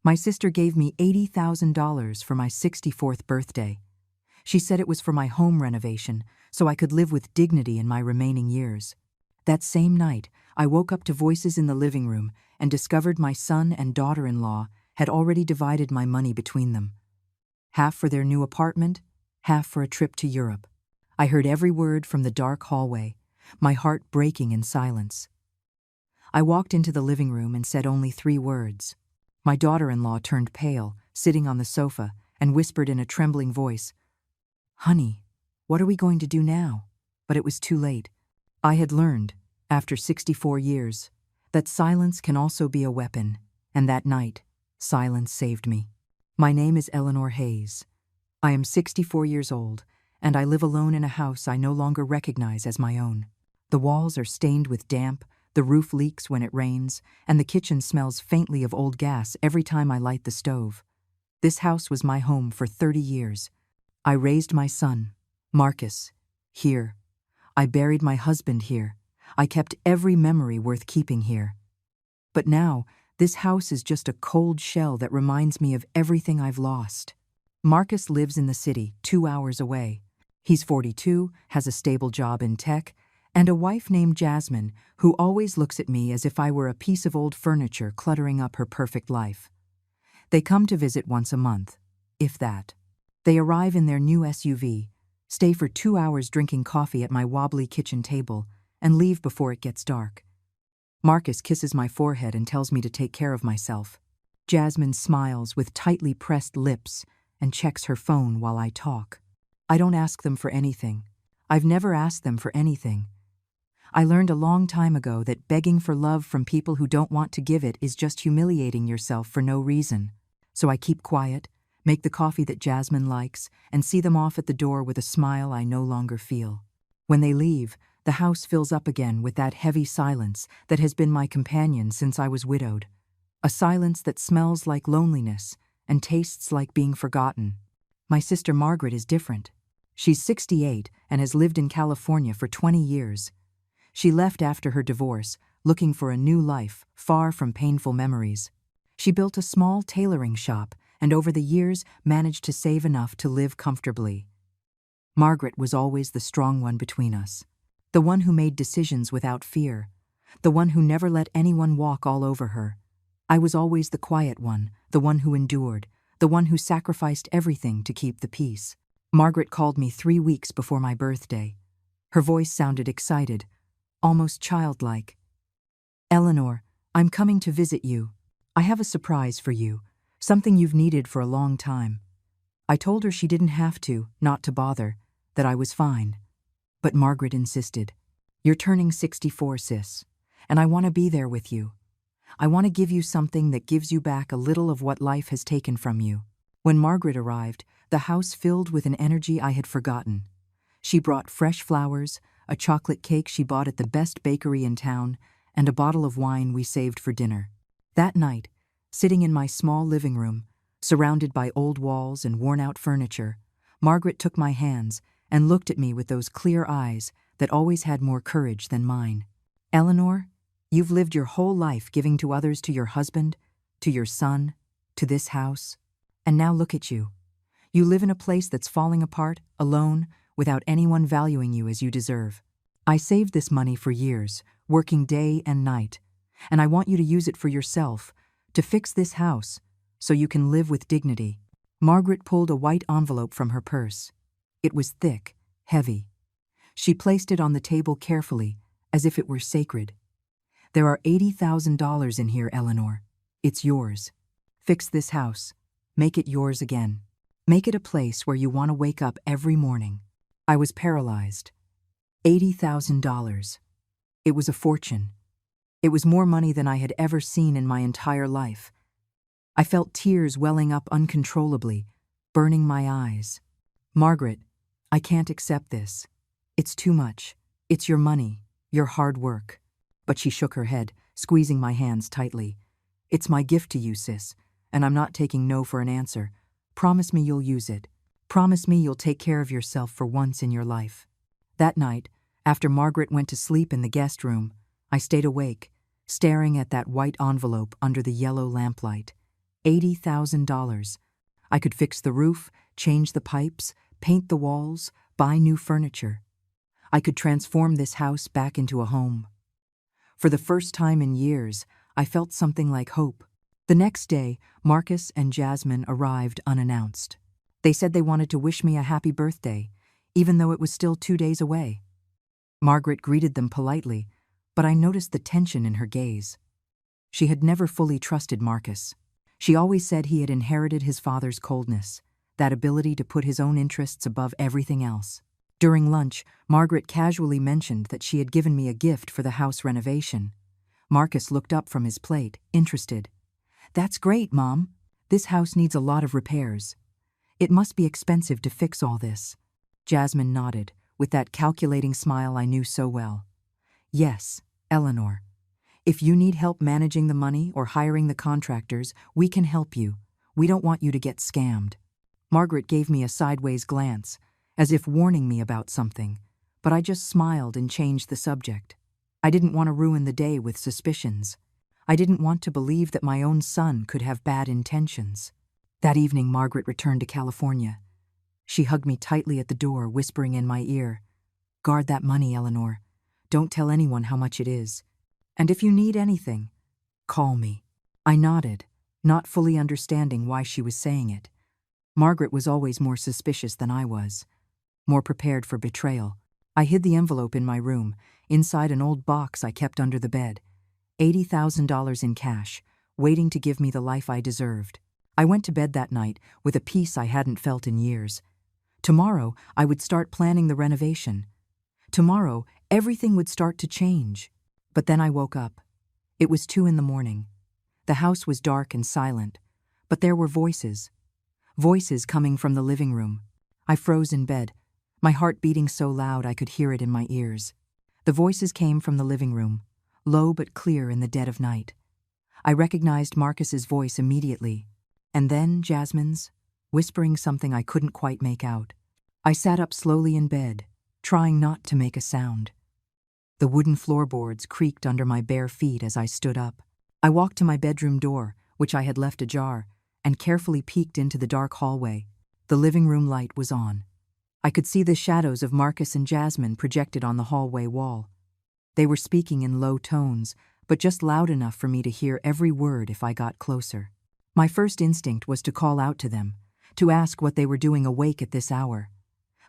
My sister gave me $80,000 for my 64th birthday. She said it was for my home renovation, so I could live with dignity in my remaining years. That same night, I woke up to voices in the living room and discovered my son and daughter-in-law had already divided my money between them. Half for their new apartment, half for a trip to Europe. I heard every word from the dark hallway, my heart breaking in silence. I walked into the living room and said only 3 words. My daughter-in-law turned pale, sitting on the sofa, and whispered in a trembling voice, "Honey, what are we going to do now?" But it was too late. I had learned, after 64 years, that silence can also be a weapon, and that night, silence saved me. My name is Eleanor Hayes. I am 64 years old, and I live alone in a house I no longer recognize as my own. The walls are stained with damp, the roof leaks when it rains, and the kitchen smells faintly of old gas every time I light the stove. This house was my home for 30 years. I raised my son, Marcus, here. I buried my husband here. I kept every memory worth keeping here. But now, this house is just a cold shell that reminds me of everything I've lost. Marcus lives in the city, 2 hours away. He's 42, has a stable job in tech, and a wife named Jasmine, who always looks at me as if I were a piece of old furniture cluttering up her perfect life. They come to visit once a month, if that. They arrive in their new SUV, stay for 2 hours drinking coffee at my wobbly kitchen table, and leave before it gets dark. Marcus kisses my forehead and tells me to take care of myself. Jasmine smiles with tightly pressed lips and checks her phone while I talk. I don't ask them for anything. I've never asked them for anything. I learned a long time ago that begging for love from people who don't want to give it is just humiliating yourself for no reason. So I keep quiet, make the coffee that Jasmine likes, and see them off at the door with a smile I no longer feel. When they leave, the house fills up again with that heavy silence that has been my companion since I was widowed. A silence that smells like loneliness and tastes like being forgotten. My sister Margaret is different. She's 68 and has lived in California for 20 years. She left after her divorce, looking for a new life, far from painful memories. She built a small tailoring shop and over the years managed to save enough to live comfortably. Margaret was always the strong one between us, the one who made decisions without fear, the one who never let anyone walk all over her. I was always the quiet one, the one who endured, the one who sacrificed everything to keep the peace. Margaret called me 3 weeks before my birthday. Her voice sounded excited, almost childlike. "Eleanor, I'm coming to visit you. I have a surprise for you, something you've needed for a long time." I told her she didn't have to, not to bother, that I was fine. But Margaret insisted. "You're turning 64, sis, and I want to be there with you. I want to give you something that gives you back a little of what life has taken from you." When Margaret arrived, the house filled with an energy I had forgotten. She brought fresh flowers, a chocolate cake she bought at the best bakery in town, and a bottle of wine we saved for dinner. That night, sitting in my small living room, surrounded by old walls and worn-out furniture, Margaret took my hands and looked at me with those clear eyes that always had more courage than mine. "Eleanor, you've lived your whole life giving to others, to your husband, to your son, to this house. And now look at you. You live in a place that's falling apart, alone, without anyone valuing you as you deserve. I saved this money for years, working day and night, and I want you to use it for yourself, to fix this house, so you can live with dignity." Margaret pulled a white envelope from her purse. It was thick, heavy. She placed it on the table carefully, as if it were sacred. "There are $80,000 in here, Eleanor. It's yours. Fix this house. Make it yours again. Make it a place where you want to wake up every morning." I was paralyzed. $80,000. It was a fortune. It was more money than I had ever seen in my entire life. I felt tears welling up uncontrollably, burning my eyes. "Margaret, I can't accept this. It's too much. It's your money, your hard work." But she shook her head, squeezing my hands tightly. "It's my gift to you, sis, and I'm not taking no for an answer. Promise me you'll use it. Promise me you'll take care of yourself for once in your life." That night, after Margaret went to sleep in the guest room, I stayed awake, staring at that white envelope under the yellow lamplight. $80,000. I could fix the roof, change the pipes, paint the walls, buy new furniture. I could transform this house back into a home. For the first time in years, I felt something like hope. The next day, Marcus and Jasmine arrived unannounced. They said they wanted to wish me a happy birthday, even though it was still 2 days away. Margaret greeted them politely, but I noticed the tension in her gaze. She had never fully trusted Marcus. She always said he had inherited his father's coldness, that ability to put his own interests above everything else. During lunch, Margaret casually mentioned that she had given me a gift for the house renovation. Marcus looked up from his plate, interested. "That's great, Mom. This house needs a lot of repairs. It must be expensive to fix all this." Jasmine nodded, with that calculating smile I knew so well. "Yes, Eleanor. If you need help managing the money or hiring the contractors, we can help you. We don't want you to get scammed." Margaret gave me a sideways glance, as if warning me about something, but I just smiled and changed the subject. I didn't want to ruin the day with suspicions. I didn't want to believe that my own son could have bad intentions. That evening, Margaret returned to California. She hugged me tightly at the door, whispering in my ear, "Guard that money, Eleanor. Don't tell anyone how much it is. And if you need anything, call me." I nodded, not fully understanding why she was saying it. Margaret was always more suspicious than I was, more prepared for betrayal. I hid the envelope in my room, inside an old box I kept under the bed. $80,000 in cash, waiting to give me the life I deserved. I went to bed that night with a peace I hadn't felt in years. Tomorrow, I would start planning the renovation. Tomorrow, everything would start to change. But then I woke up. It was 2 a.m. The house was dark and silent, but there were voices. Voices coming from the living room. I froze in bed, my heart beating so loud I could hear it in my ears. The voices came from the living room, low but clear in the dead of night. I recognized Marcus's voice immediately, and then Jasmine's, whispering something I couldn't quite make out. I sat up slowly in bed, trying not to make a sound. The wooden floorboards creaked under my bare feet as I stood up. I walked to my bedroom door, which I had left ajar, and carefully peeked into the dark hallway. The living room light was on. I could see the shadows of Marcus and Jasmine projected on the hallway wall. They were speaking in low tones, but just loud enough for me to hear every word if I got closer. My first instinct was to call out to them, to ask what they were doing awake at this hour.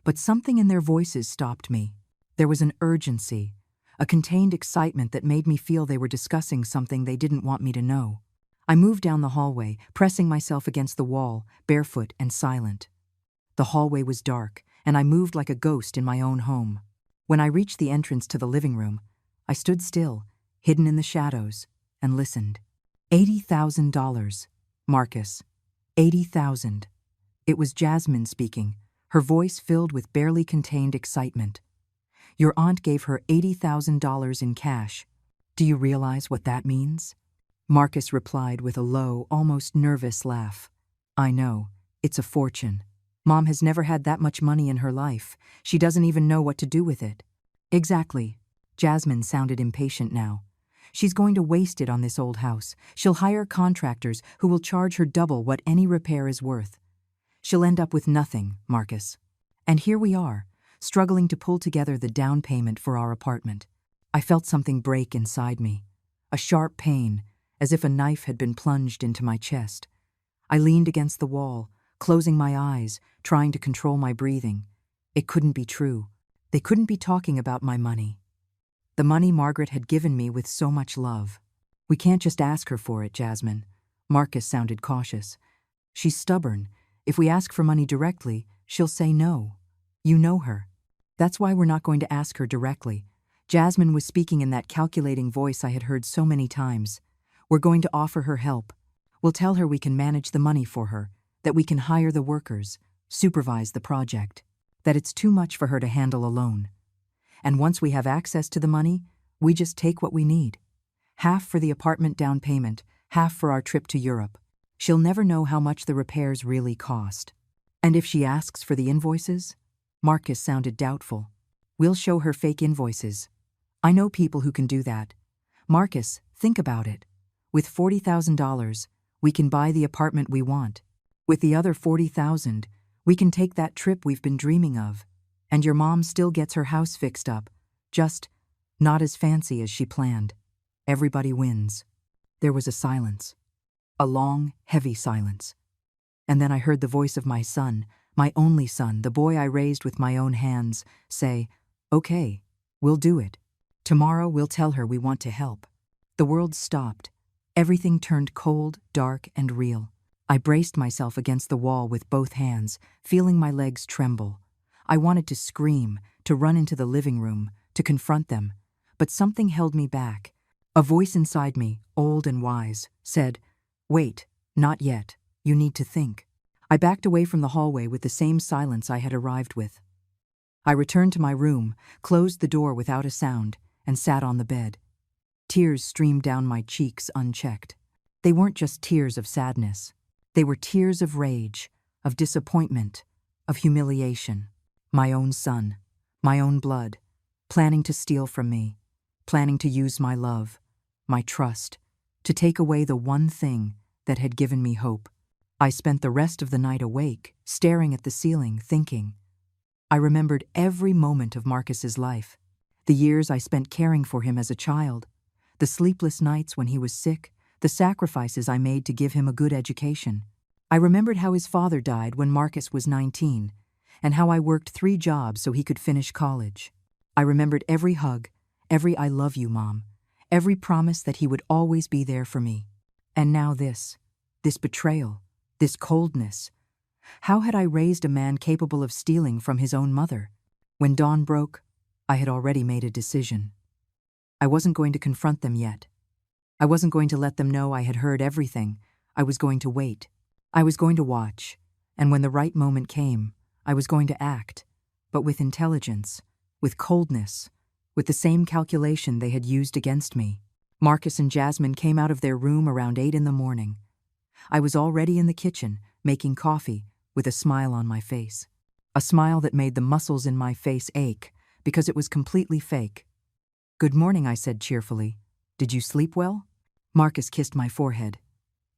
But something in their voices stopped me. There was an urgency, a contained excitement that made me feel they were discussing something they didn't want me to know. I moved down the hallway, pressing myself against the wall, barefoot and silent. The hallway was dark, and I moved like a ghost in my own home. When I reached the entrance to the living room, I stood still, hidden in the shadows, and listened. $80,000. Marcus. 80,000. It was Jasmine speaking, her voice filled with barely contained excitement. "Your aunt gave her $80,000 in cash. Do you realize what that means?" Marcus replied with a low, almost nervous laugh. "I know. It's a fortune. Mom has never had that much money in her life. She doesn't even know what to do with it." "Exactly." Jasmine sounded impatient now. "She's going to waste it on this old house. She'll hire contractors who will charge her double what any repair is worth. She'll end up with nothing, Marcus. And here we are, struggling to pull together the down payment for our apartment." I felt something break inside me, a sharp pain, as if a knife had been plunged into my chest. I leaned against the wall, closing my eyes, trying to control my breathing. It couldn't be true. They couldn't be talking about my money. The money Margaret had given me with so much love. "We can't just ask her for it, Jasmine." Marcus sounded cautious. "She's stubborn. If we ask for money directly, she'll say no. You know her. That's why we're not going to ask her directly." Jasmine was speaking in that calculating voice I had heard so many times. "We're going to offer her help. We'll tell her we can manage the money for her, that we can hire the workers, supervise the project, that it's too much for her to handle alone. And once we have access to the money, we just take what we need. Half for the apartment down payment, half for our trip to Europe. She'll never know how much the repairs really cost. And if she asks for the invoices?" Marcus sounded doubtful. "We'll show her fake invoices. I know people who can do that. Marcus, think about it. With $40,000, we can buy the apartment we want. With the other 40,000, we can take that trip we've been dreaming of. And your mom still gets her house fixed up, just not as fancy as she planned. Everybody wins. There was a silence. A long, heavy silence. And then I heard the voice of my son, my only son, the boy I raised with my own hands, say, "Okay, we'll do it. Tomorrow we'll tell her we want to help." The world stopped. Everything turned cold, dark, and real. I braced myself against the wall with both hands, feeling my legs tremble. I wanted to scream, to run into the living room, to confront them, but something held me back. A voice inside me, old and wise, said, "Wait, not yet. You need to think." I backed away from the hallway with the same silence I had arrived with. I returned to my room, closed the door without a sound, and sat on the bed. Tears streamed down my cheeks unchecked. They weren't just tears of sadness. They were tears of rage, of disappointment, of humiliation. My own son, my own blood, planning to steal from me, planning to use my love, my trust, to take away the one thing that had given me hope. I spent the rest of the night awake, staring at the ceiling, thinking. I remembered every moment of Marcus's life, the years I spent caring for him as a child, the sleepless nights when he was sick, the sacrifices I made to give him a good education. I remembered how his father died when Marcus was 19, and how I worked 3 jobs so he could finish college. I remembered every hug, every "I love you, Mom," every promise that he would always be there for me. And now this betrayal, this coldness. How had I raised a man capable of stealing from his own mother? When dawn broke, I had already made a decision. I wasn't going to confront them yet. I wasn't going to let them know I had heard everything. I was going to wait. I was going to watch. And when the right moment came, I was going to act, but with intelligence, with coldness, with the same calculation they had used against me. Marcus and Jasmine came out of their room around 8 in the morning. I was already in the kitchen, making coffee, with a smile on my face. A smile that made the muscles in my face ache, because it was completely fake. "Good morning," I said cheerfully. "Did you sleep well?" Marcus kissed my forehead.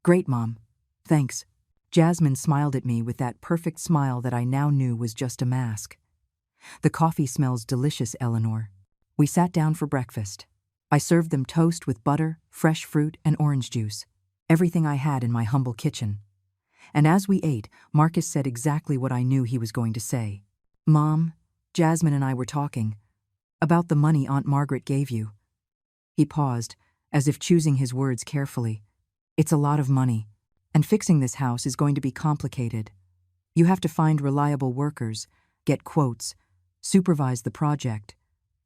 "Great, Mom. Thanks." Jasmine smiled at me with that perfect smile that I now knew was just a mask. "The coffee smells delicious, Eleanor." We sat down for breakfast. I served them toast with butter, fresh fruit, and orange juice. Everything I had in my humble kitchen. And as we ate, Marcus said exactly what I knew he was going to say. "Mom, Jasmine and I were talking about the money Aunt Margaret gave you." He paused, as if choosing his words carefully. "It's a lot of money, and fixing this house is going to be complicated. You have to find reliable workers, get quotes, supervise the project.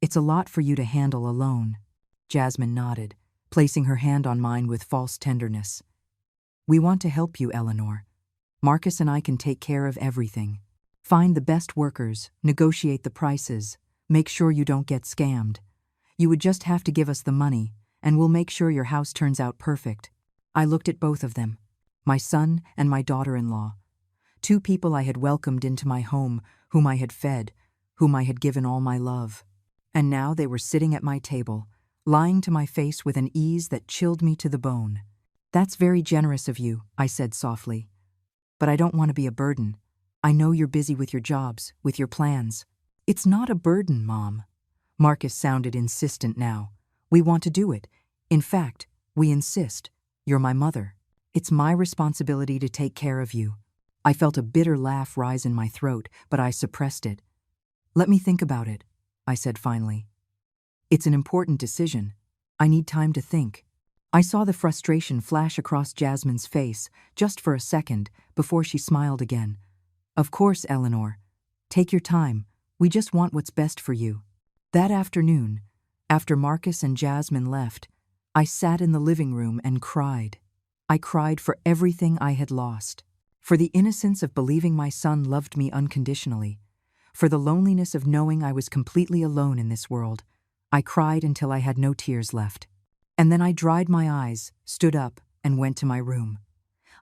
It's a lot for you to handle alone." Jasmine nodded, placing her hand on mine with false tenderness. "We want to help you, Eleanor. Marcus and I can take care of everything. Find the best workers, negotiate the prices, make sure you don't get scammed. You would just have to give us the money, and we'll make sure your house turns out perfect." I looked at both of them, my son and my daughter-in-law, 2 people I had welcomed into my home, whom I had fed, whom I had given all my love. And now they were sitting at my table, lying to my face with an ease that chilled me to the bone. "That's very generous of you," I said softly. "But I don't want to be a burden. I know you're busy with your jobs, with your plans." "It's not a burden, Mom." Marcus sounded insistent now. "We want to do it. In fact, we insist. You're my mother. It's my responsibility to take care of you." I felt a bitter laugh rise in my throat, but I suppressed it. "Let me think about it," I said finally. "It's an important decision. I need time to think." I saw the frustration flash across Jasmine's face, just for a second, before she smiled again. "Of course, Eleanor. Take your time. We just want what's best for you." That afternoon, after Marcus and Jasmine left, I sat in the living room and cried. I cried for everything I had lost, for the innocence of believing my son loved me unconditionally, for the loneliness of knowing I was completely alone in this world. I cried until I had no tears left. And then I dried my eyes, stood up, and went to my room.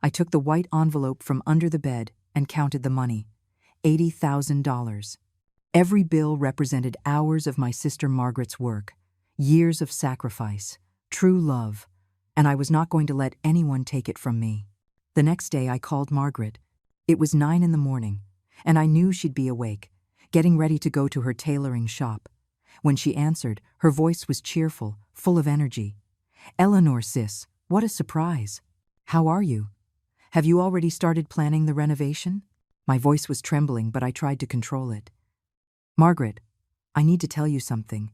I took the white envelope from under the bed and counted the money. $80,000. Every bill represented hours of my sister Margaret's work, years of sacrifice, true love, and I was not going to let anyone take it from me. The next day I called Margaret. It was 9 in the morning, and I knew she'd be awake, getting ready to go to her tailoring shop. When she answered, her voice was cheerful, full of energy. "Eleanor, sis, what a surprise. How are you? Have you already started planning the renovation?" My voice was trembling, but I tried to control it. "Margaret, I need to tell you something.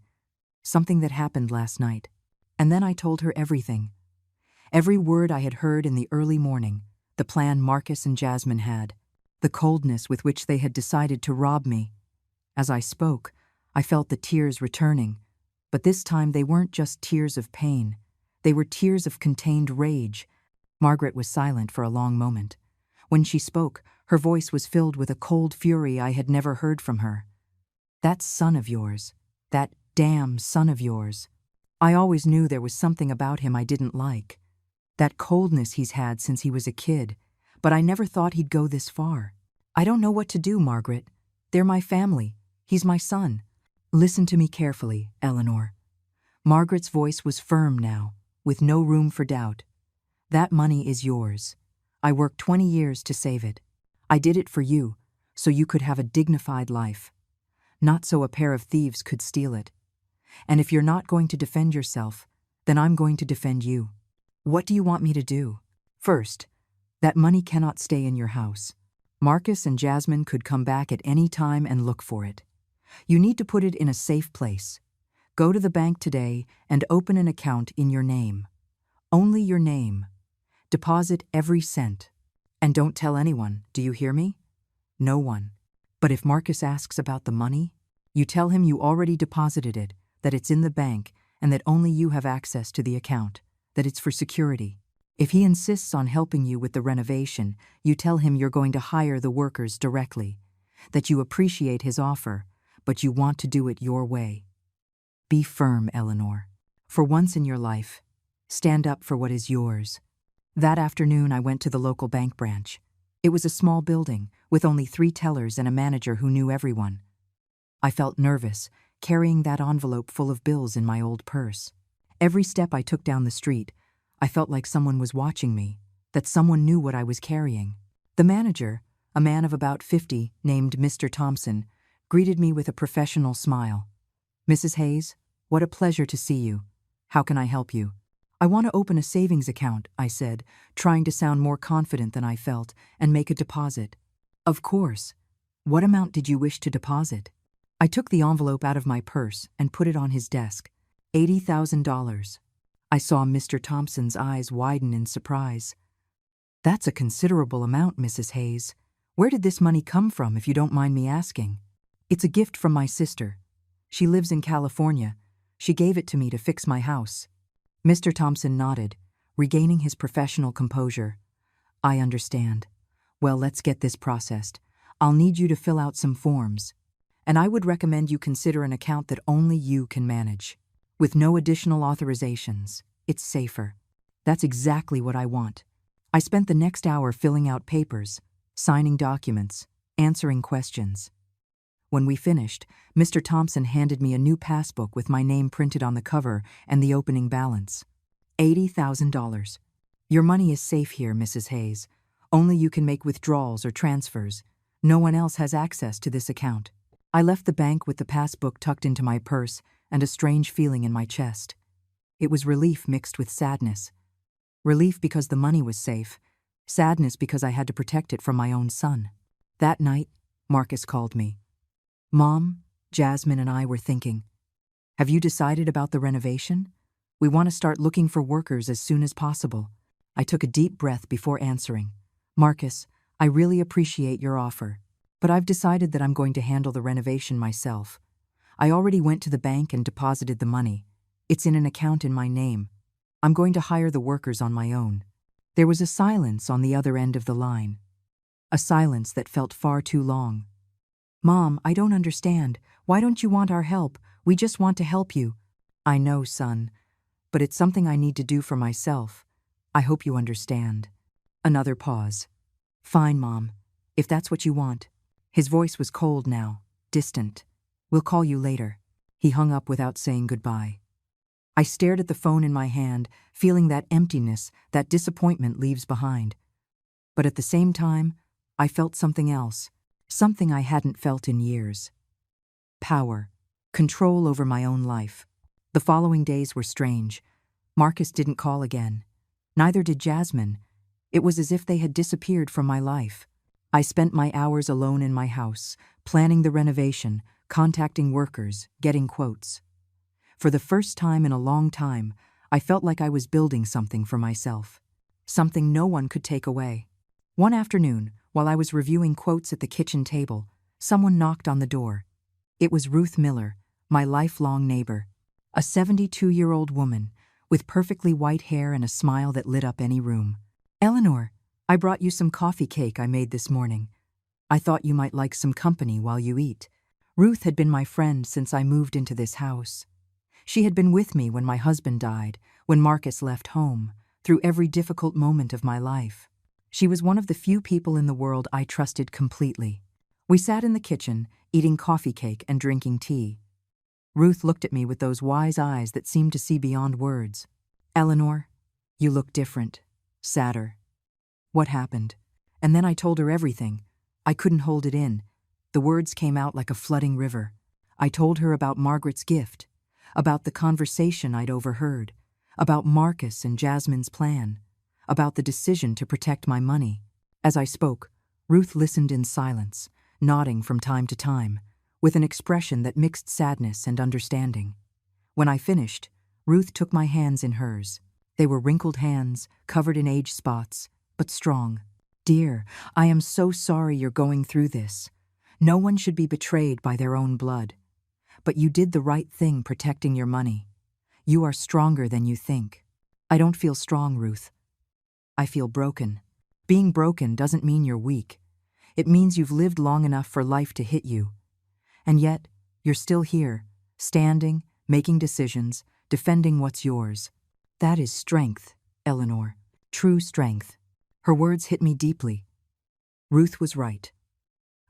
Something that happened last night." And then I told her everything. Every word I had heard in the early morning, the plan Marcus and Jasmine had, the coldness with which they had decided to rob me. As I spoke, I felt the tears returning, but this time they weren't just tears of pain. They were tears of contained rage. Margaret was silent for a long moment. When she spoke, her voice was filled with a cold fury I had never heard from her. "That son of yours, that damn son of yours. I always knew there was something about him I didn't like. That coldness he's had since he was a kid, but I never thought he'd go this far. I don't know what to do, Margaret. They're my family. He's my son. Listen to me carefully, Eleanor." Margaret's voice was firm now, with no room for doubt. "That money is yours. I worked 20 years to save it. I did it for you, so you could have a dignified life. Not so a pair of thieves could steal it. And if you're not going to defend yourself, then I'm going to defend you. What do you want me to do? First, that money cannot stay in your house. Marcus and Jasmine could come back at any time and look for it. You need to put it in a safe place. Go to the bank today and open an account in your name. Only your name. Deposit every cent. And don't tell anyone, do you hear me? No one. But if Marcus asks about the money, you tell him you already deposited it, that it's in the bank, and that only you have access to the account, that it's for security. If he insists on helping you with the renovation, you tell him you're going to hire the workers directly, that you appreciate his offer, but you want to do it your way. Be firm, Eleanor. For once in your life, stand up for what is yours." That afternoon, I went to the local bank branch. It was a small building, with only 3 tellers and a manager who knew everyone. I felt nervous, carrying that envelope full of bills in my old purse. Every step I took down the street, I felt like someone was watching me, that someone knew what I was carrying. The manager, a man of about 50, named Mr. Thompson, greeted me with a professional smile. "Mrs. Hayes, what a pleasure to see you. How can I help you?" "I want to open a savings account," I said, trying to sound more confident than I felt, "and make a deposit." "Of course. What amount did you wish to deposit?" I took the envelope out of my purse and put it on his desk. $80,000. I saw Mr. Thompson's eyes widen in surprise. "That's a considerable amount, Mrs. Hayes. Where did this money come from, if you don't mind me asking?" "It's a gift from my sister. She lives in California. She gave it to me to fix my house." Mr. Thompson nodded, regaining his professional composure. "I understand. Well, let's get this processed. I'll need you to fill out some forms. And I would recommend you consider an account that only you can manage. With no additional authorizations. It's safer." That's exactly what I want. I spent the next hour filling out papers, signing documents, answering questions. When we finished, Mr. Thompson handed me a new passbook with my name printed on the cover and the opening balance. $80,000. "Your money is safe here, Mrs. Hayes. Only you can make withdrawals or transfers. No one else has access to this account." I left the bank with the passbook tucked into my purse and a strange feeling in my chest. It was relief mixed with sadness. Relief because the money was safe, sadness because I had to protect it from my own son. That night, Marcus called me. "Mom, Jasmine and I were thinking. Have you decided about the renovation? We want to start looking for workers as soon as possible." I took a deep breath before answering. "Marcus, I really appreciate your offer, but I've decided that I'm going to handle the renovation myself. I already went to the bank and deposited the money. It's in an account in my name. I'm going to hire the workers on my own." There was a silence on the other end of the line. A silence that felt far too long. "Mom, I don't understand. Why don't you want our help? We just want to help you." "I know, son, but it's something I need to do for myself. I hope you understand." Another pause. "Fine, Mom, if that's what you want." His voice was cold now, distant. "We'll call you later." He hung up without saying goodbye. I stared at the phone in my hand, feeling that emptiness that disappointment leaves behind. But at the same time, I felt something else, something I hadn't felt in years. Power, control over my own life. The following days were strange. Marcus didn't call again. Neither did Jasmine. It was as if they had disappeared from my life. I spent my hours alone in my house, planning the renovation, contacting workers, getting quotes. For the first time in a long time, I felt like I was building something for myself. Something no one could take away. One afternoon, while I was reviewing quotes at the kitchen table, someone knocked on the door. It was Ruth Miller, my lifelong neighbor. A 72-year-old woman, with perfectly white hair and a smile that lit up any room. "Eleanor, I brought you some coffee cake I made this morning. I thought you might like some company while you eat." Ruth had been my friend since I moved into this house. She had been with me when my husband died, when Marcus left home, through every difficult moment of my life. She was one of the few people in the world I trusted completely. We sat in the kitchen, eating coffee cake and drinking tea. Ruth looked at me with those wise eyes that seemed to see beyond words. "Eleanor, you look different, sadder. What happened?" And then I told her everything. I couldn't hold it in. The words came out like a flooding river. I told her about Margaret's gift, about the conversation I'd overheard, about Marcus and Jasmine's plan, about the decision to protect my money. As I spoke, Ruth listened in silence, nodding from time to time, with an expression that mixed sadness and understanding. When I finished, Ruth took my hands in hers. They were wrinkled hands, covered in age spots, but strong. "Dear, I am so sorry you're going through this. No one should be betrayed by their own blood. But you did the right thing protecting your money. You are stronger than you think." "I don't feel strong, Ruth. I feel broken." "Being broken doesn't mean you're weak. It means you've lived long enough for life to hit you. And yet, you're still here, standing, making decisions, defending what's yours. That is strength, Eleanor. True strength." Her words hit me deeply. Ruth was right.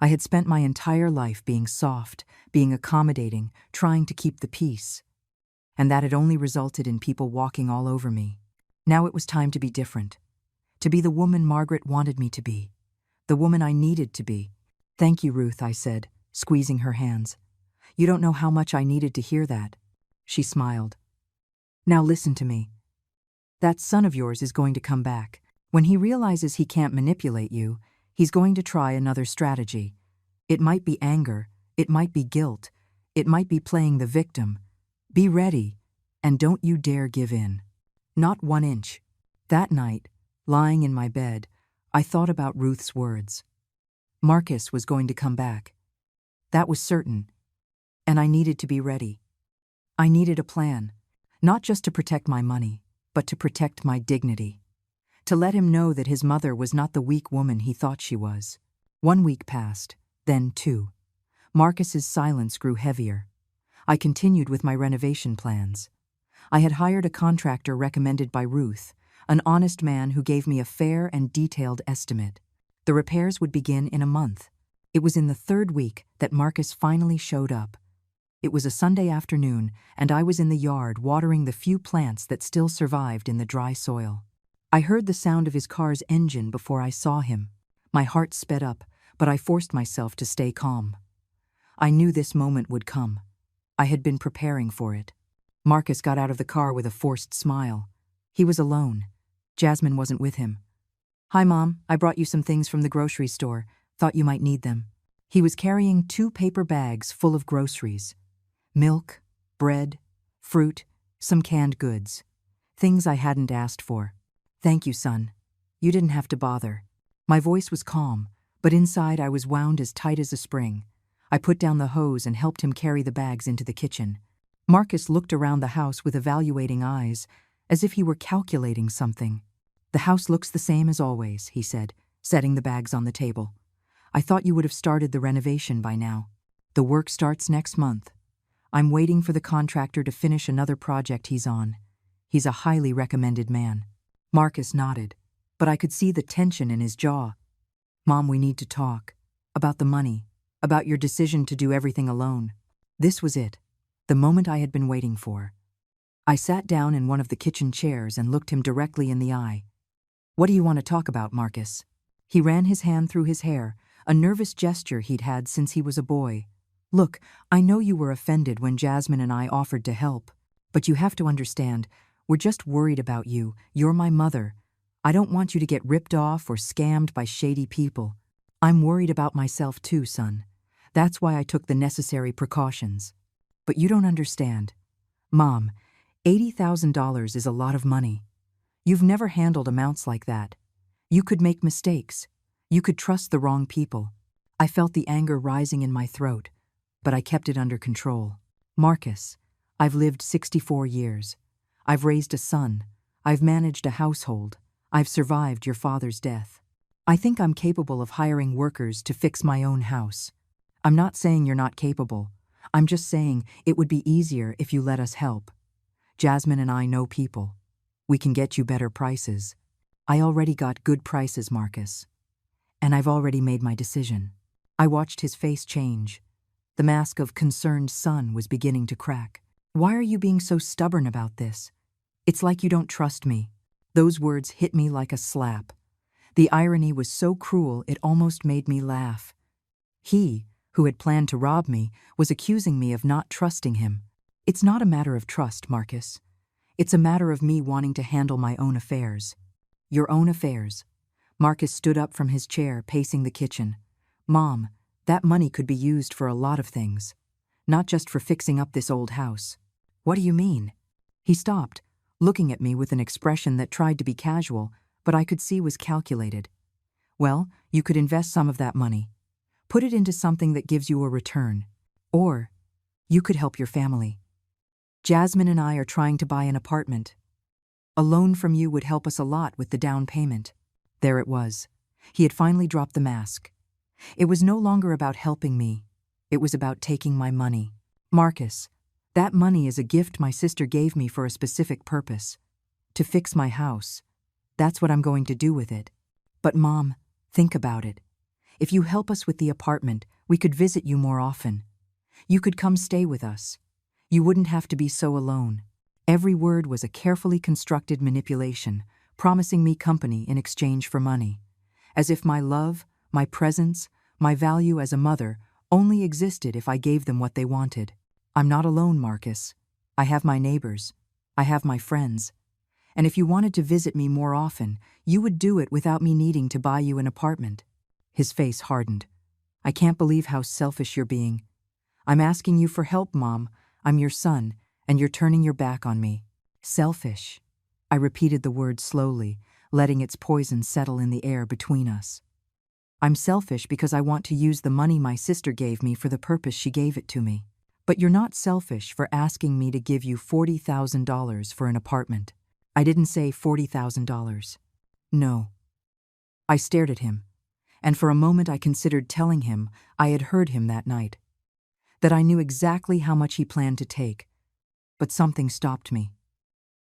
I had spent my entire life being soft, being accommodating, trying to keep the peace. And that had only resulted in people walking all over me. Now it was time to be different. To be the woman Margaret wanted me to be. The woman I needed to be. "Thank you, Ruth," I said, squeezing her hands. "You don't know how much I needed to hear that." She smiled. "Now listen to me. That son of yours is going to come back. When he realizes he can't manipulate you, he's going to try another strategy. It might be anger, it might be guilt, it might be playing the victim. Be ready, and don't you dare give in. Not 1 inch." That night, lying in my bed, I thought about Ruth's words. Marcus was going to come back. That was certain, and I needed to be ready. I needed a plan, not just to protect my money, but to protect my dignity. To let him know that his mother was not the weak woman he thought she was. 1 week passed, then 2. Marcus's silence grew heavier. I continued with my renovation plans. I had hired a contractor recommended by Ruth, an honest man who gave me a fair and detailed estimate. The repairs would begin in a month. It was in the 3rd week that Marcus finally showed up. It was a Sunday afternoon, and I was in the yard watering the few plants that still survived in the dry soil. I heard the sound of his car's engine before I saw him. My heart sped up, but I forced myself to stay calm. I knew this moment would come. I had been preparing for it. Marcus got out of the car with a forced smile. He was alone. Jasmine wasn't with him. "Hi, Mom. I brought you some things from the grocery store. Thought you might need them." He was carrying 2 paper bags full of groceries. Milk, bread, fruit, some canned goods. Things I hadn't asked for. "Thank you, son. You didn't have to bother." My voice was calm, but inside I was wound as tight as a spring. I put down the hose and helped him carry the bags into the kitchen. Marcus looked around the house with evaluating eyes, as if he were calculating something. "The house looks the same as always," he said, setting the bags on the table. "I thought you would have started the renovation by now. The work starts next month. I'm waiting for the contractor to finish another project he's on. He's a highly recommended man." Marcus nodded, but I could see the tension in his jaw. "Mom, we need to talk. About the money. About your decision to do everything alone." This was it. The moment I had been waiting for. I sat down in one of the kitchen chairs and looked him directly in the eye. "What do you want to talk about, Marcus?" He ran his hand through his hair, a nervous gesture he'd had since he was a boy. "Look, I know you were offended when Jasmine and I offered to help, but you have to understand, we're just worried about you. You're my mother. I don't want you to get ripped off or scammed by shady people. I'm worried about myself too, son. That's why I took the necessary precautions. But you don't understand. Mom, $80,000 is a lot of money. You've never handled amounts like that. You could make mistakes. You could trust the wrong people." I felt the anger rising in my throat, but I kept it under control. "Marcus, I've lived 64 years. I've raised a son. I've managed a household. I've survived your father's death. I think I'm capable of hiring workers to fix my own house. I'm not saying you're not capable. I'm just saying it would be easier if you let us help. Jasmine and I know people. We can get you better prices. I already got good prices, Marcus. And I've already made my decision." I watched his face change. The mask of concerned son was beginning to crack. "Why are you being so stubborn about this? It's like you don't trust me." Those words hit me like a slap. The irony was so cruel it almost made me laugh. He, who had planned to rob me, was accusing me of not trusting him. "It's not a matter of trust, Marcus. It's a matter of me wanting to handle my own affairs." "Your own affairs?" Marcus stood up from his chair, pacing the kitchen. "Mom, that money could be used for a lot of things, not just for fixing up this old house." "What do you mean?" He stopped, looking at me with an expression that tried to be casual, but I could see was calculated. "Well, you could invest some of that money. Put it into something that gives you a return. Or you could help your family. Jasmine and I are trying to buy an apartment. A loan from you would help us a lot with the down payment." There it was. He had finally dropped the mask. It was no longer about helping me. It was about taking my money. "Marcus, that money is a gift my sister gave me for a specific purpose. To fix my house. That's what I'm going to do with it. But Mom, think about it. If you help us with the apartment, we could visit you more often. You could come stay with us. You wouldn't have to be so alone." Every word was a carefully constructed manipulation, promising me company in exchange for money. As if my love, my presence, my value as a mother only existed if I gave them what they wanted. "I'm not alone, Marcus. I have my neighbors. I have my friends. And if you wanted to visit me more often, you would do it without me needing to buy you an apartment." His face hardened. "I can't believe how selfish you're being. I'm asking you for help, Mom. I'm your son, and you're turning your back on me." "Selfish." I repeated the word slowly, letting its poison settle in the air between us. "I'm selfish because I want to use the money my sister gave me for the purpose she gave it to me. But you're not selfish for asking me to give you $40,000 for an apartment." I didn't say $40,000. No. I stared at him, and for a moment I considered telling him I had heard him that night, that I knew exactly how much he planned to take. But something stopped me.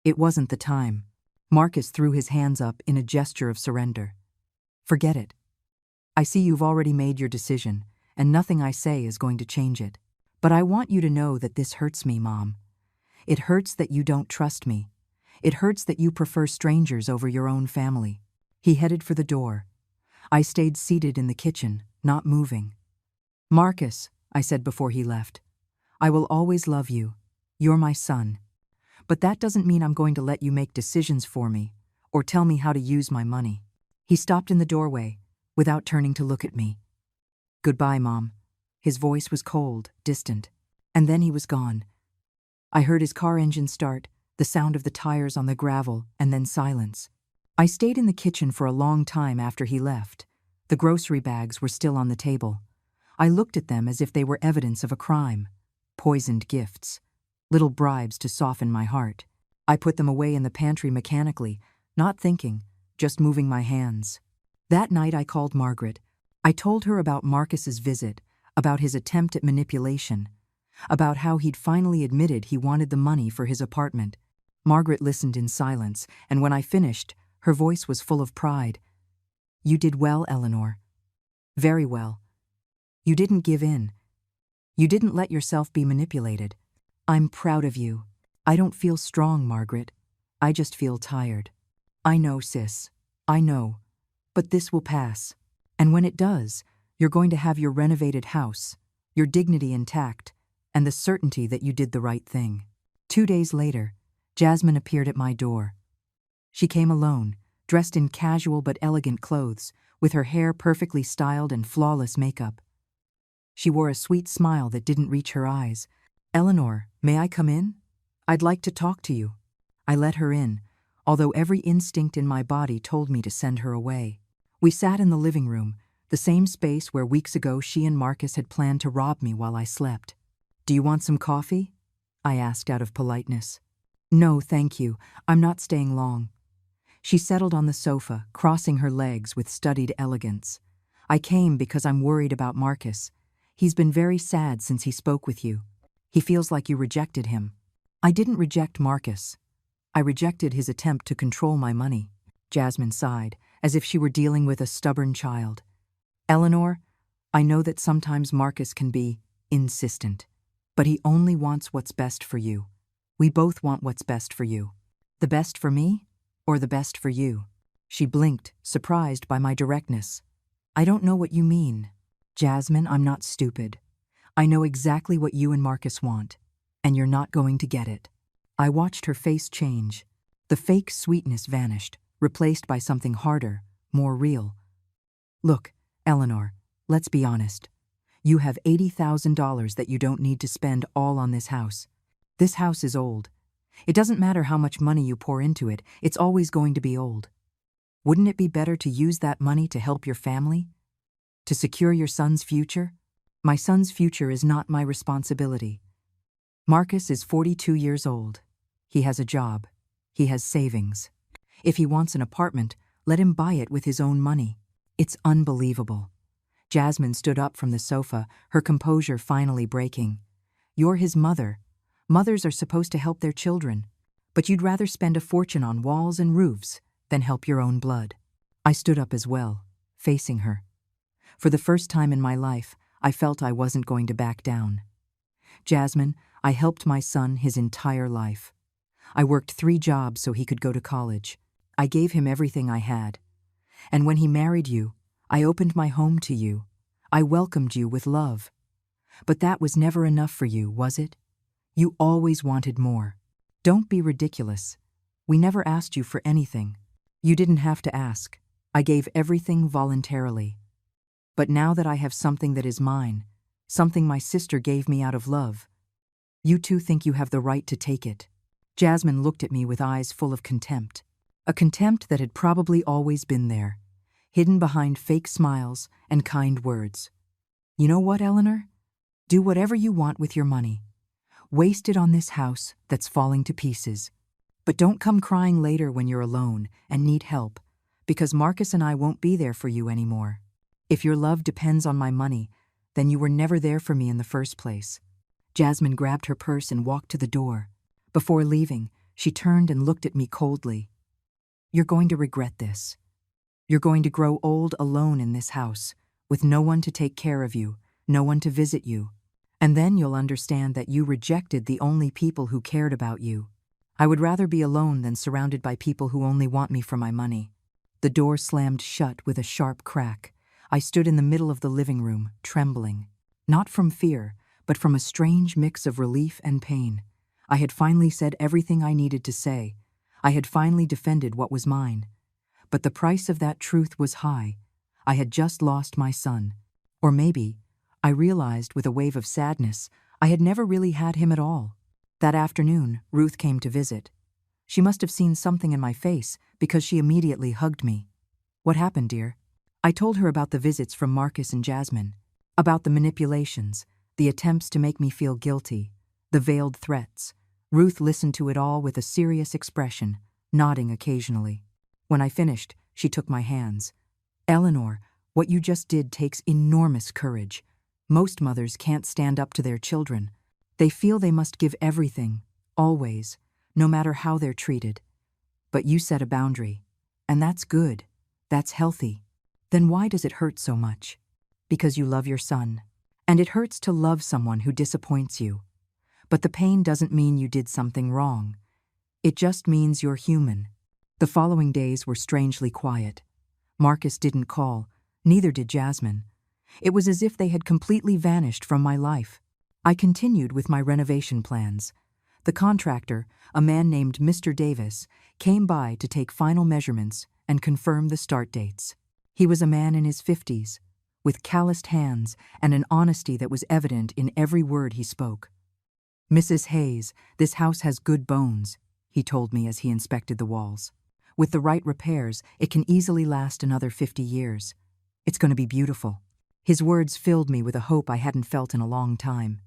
It wasn't the time. Marcus threw his hands up in a gesture of surrender. "Forget it. I see you've already made your decision, and nothing I say is going to change it. But I want you to know that this hurts me, Mom. It hurts that you don't trust me. It hurts that you prefer strangers over your own family." He headed for the door. I stayed seated in the kitchen, not moving. "Marcus," I said before he left, "I will always love you. You're my son. But that doesn't mean I'm going to let you make decisions for me or tell me how to use my money." He stopped in the doorway, without turning to look at me. "Goodbye, Mom." His voice was cold, distant, and then he was gone. I heard his car engine start, the sound of the tires on the gravel, and then silence. I stayed in the kitchen for a long time after he left. The grocery bags were still on the table. I looked at them as if they were evidence of a crime. Poisoned gifts. Little bribes to soften my heart. I put them away in the pantry mechanically, not thinking, just moving my hands. That night I called Margaret. I told her about Marcus's visit, about his attempt at manipulation, about how he'd finally admitted he wanted the money for his apartment. Margaret listened in silence, and when I finished, her voice was full of pride. "You did well, Eleanor. Very well. You didn't give in. You didn't let yourself be manipulated. I'm proud of you." I don't feel strong, Margaret. I just feel tired. I know, sis. I know. But this will pass. And when it does, you're going to have your renovated house, your dignity intact, and the certainty that you did the right thing. 2 days later, Jasmine appeared at my door. She came alone, dressed in casual but elegant clothes, with her hair perfectly styled and flawless makeup. She wore a sweet smile that didn't reach her eyes. "Eleanor, may I come in? I'd like to talk to you." I let her in, although every instinct in my body told me to send her away. We sat in the living room, the same space where weeks ago she and Marcus had planned to rob me while I slept. "Do you want some coffee?" I asked out of politeness. "No, thank you. I'm not staying long." She settled on the sofa, crossing her legs with studied elegance. "I came because I'm worried about Marcus. He's been very sad since he spoke with you. He feels like you rejected him." "I didn't reject Marcus. I rejected his attempt to control my money." Jasmine sighed, as if she were dealing with a stubborn child. "Eleanor, I know that sometimes Marcus can be insistent, but he only wants what's best for you. We both want what's best for you. The best for me, or the best for you?" She blinked, surprised by my directness. "I don't know what you mean." "Jasmine, I'm not stupid. I know exactly what you and Marcus want, and you're not going to get it." I watched her face change. The fake sweetness vanished, replaced by something harder, more real. "Look, Eleanor, let's be honest. You have $80,000 that you don't need to spend all on this house. This house is old. It doesn't matter how much money you pour into it, it's always going to be old. Wouldn't it be better to use that money to help your family? To secure your son's future? My son's future is not my responsibility. Marcus is 42 years old. He has a job. He has savings. If he wants an apartment, let him buy it with his own money. It's unbelievable." Jasmine stood up from the sofa, her composure finally breaking. "You're his mother. Mothers are supposed to help their children, but you'd rather spend a fortune on walls and roofs than help your own blood." I stood up as well, facing her. For the first time in my life, I felt I wasn't going to back down. "Jasmine, I helped my son his entire life. I worked 3 jobs so he could go to college. I gave him everything I had. And when he married you, I opened my home to you. I welcomed you with love. But that was never enough for you, was it? You always wanted more. Don't be ridiculous. We never asked you for anything. You didn't have to ask. I gave everything voluntarily. But now that I have something that is mine, something my sister gave me out of love, you two think you have the right to take it." Jasmine looked at me with eyes full of contempt. A contempt that had probably always been there, hidden behind fake smiles and kind words. "You know what, Eleanor? Do whatever you want with your money. Waste it on this house that's falling to pieces. But don't come crying later when you're alone and need help, because Marcus and I won't be there for you anymore. If your love depends on my money, then you were never there for me in the first place." Jasmine grabbed her purse and walked to the door. Before leaving, she turned and looked at me coldly. "You're going to regret this. You're going to grow old alone in this house, with no one to take care of you, no one to visit you. And then you'll understand that you rejected the only people who cared about you. I would rather be alone than surrounded by people who only want me for my money." The door slammed shut with a sharp crack. I stood in the middle of the living room, trembling. Not from fear, but from a strange mix of relief and pain. I had finally said everything I needed to say. I had finally defended what was mine. But the price of that truth was high. I had just lost my son. Or maybe, I realized with a wave of sadness, I had never really had him at all. That afternoon, Ruth came to visit. She must have seen something in my face because she immediately hugged me. "What happened, dear?" I told her about the visits from Marcus and Jasmine, about the manipulations, the attempts to make me feel guilty, the veiled threats. Ruth listened to it all with a serious expression, nodding occasionally. When I finished, she took my hands. "Eleanor, what you just did takes enormous courage. Most mothers can't stand up to their children. They feel they must give everything, always, no matter how they're treated. But you set a boundary, and that's good, that's healthy. Then why does it hurt so much? Because you love your son. And it hurts to love someone who disappoints you. But the pain doesn't mean you did something wrong. It just means you're human. The following days were strangely quiet. Marcus didn't call, neither did Jasmine. It was as if they had completely vanished from my life. I continued with my renovation plans. The contractor, a man named Mr. Davis, came by to take final measurements and confirm the start dates. He was a man in his 50s, with calloused hands and an honesty that was evident in every word he spoke. "Mrs. Hayes, this house has good bones," he told me as he inspected the walls. "With the right repairs, it can easily last another 50 years. It's going to be beautiful." His words filled me with a hope I hadn't felt in a long time.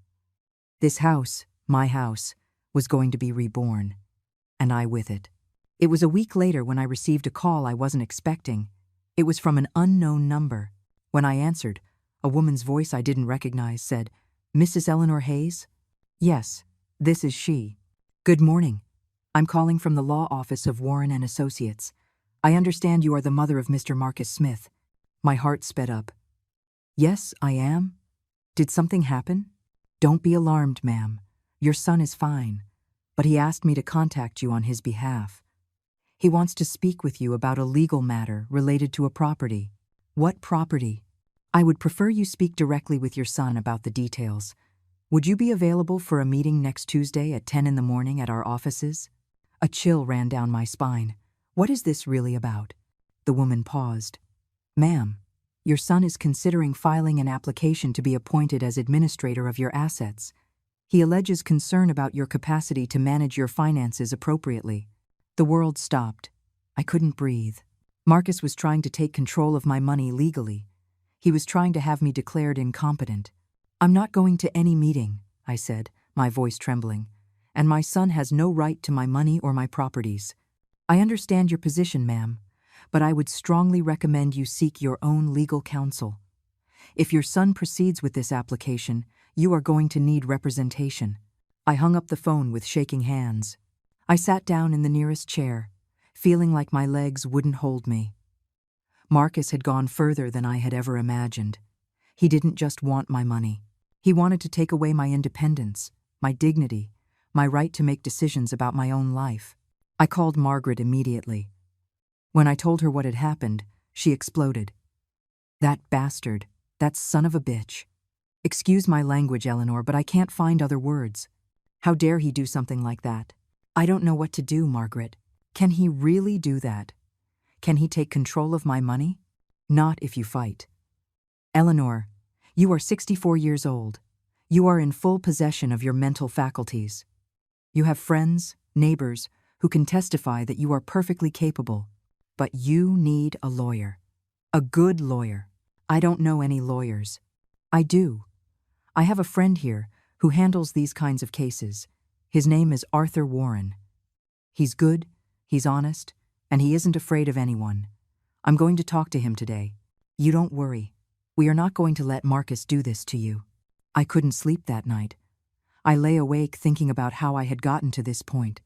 This house, my house, was going to be reborn, and I with it. It was a week later when I received a call I wasn't expecting. It was from an unknown number. When I answered, a woman's voice I didn't recognize said, "Mrs. Eleanor Hayes?" "Yes, this is she." "Good morning. I'm calling from the law office of Warren and Associates. I understand you are the mother of Mr. Marcus Smith." My heart sped up. "Yes, I am. Did something happen?" "Don't be alarmed, ma'am. Your son is fine, but he asked me to contact you on his behalf. He wants to speak with you about a legal matter related to a property." "What property?" "I would prefer you speak directly with your son about the details. Would you be available for a meeting next Tuesday at 10 in the morning at our offices?" A chill ran down my spine. What is this really about? The woman paused. "Ma'am, your son is considering filing an application to be appointed as administrator of your assets. He alleges concern about your capacity to manage your finances appropriately." The world stopped. I couldn't breathe. Marcus was trying to take control of my money legally. He was trying to have me declared incompetent. "I'm not going to any meeting," I said, my voice trembling, "and my son has no right to my money or my properties." "I understand your position, ma'am, but I would strongly recommend you seek your own legal counsel. If your son proceeds with this application, you are going to need representation." I hung up the phone with shaking hands. I sat down in the nearest chair, feeling like my legs wouldn't hold me. Marcus had gone further than I had ever imagined. He didn't just want my money. He wanted to take away my independence, my dignity, my right to make decisions about my own life. I called Margaret immediately. When I told her what had happened, she exploded. "That bastard, that son of a bitch. Excuse my language, Eleanor, but I can't find other words. How dare he do something like that? I don't know what to do, Margaret. Can he really do that? Can he take control of my money? Not if you fight. Eleanor, you are 64 years old. You are in full possession of your mental faculties. You have friends, neighbors, who can testify that you are perfectly capable. But you need a lawyer. A good lawyer. I don't know any lawyers." "I do. I have a friend here who handles these kinds of cases. His name is Arthur Warren. He's good, he's honest, and he isn't afraid of anyone. I'm going to talk to him today. You don't worry. We are not going to let Marcus do this to you." I couldn't sleep that night. I lay awake thinking about how I had gotten to this point.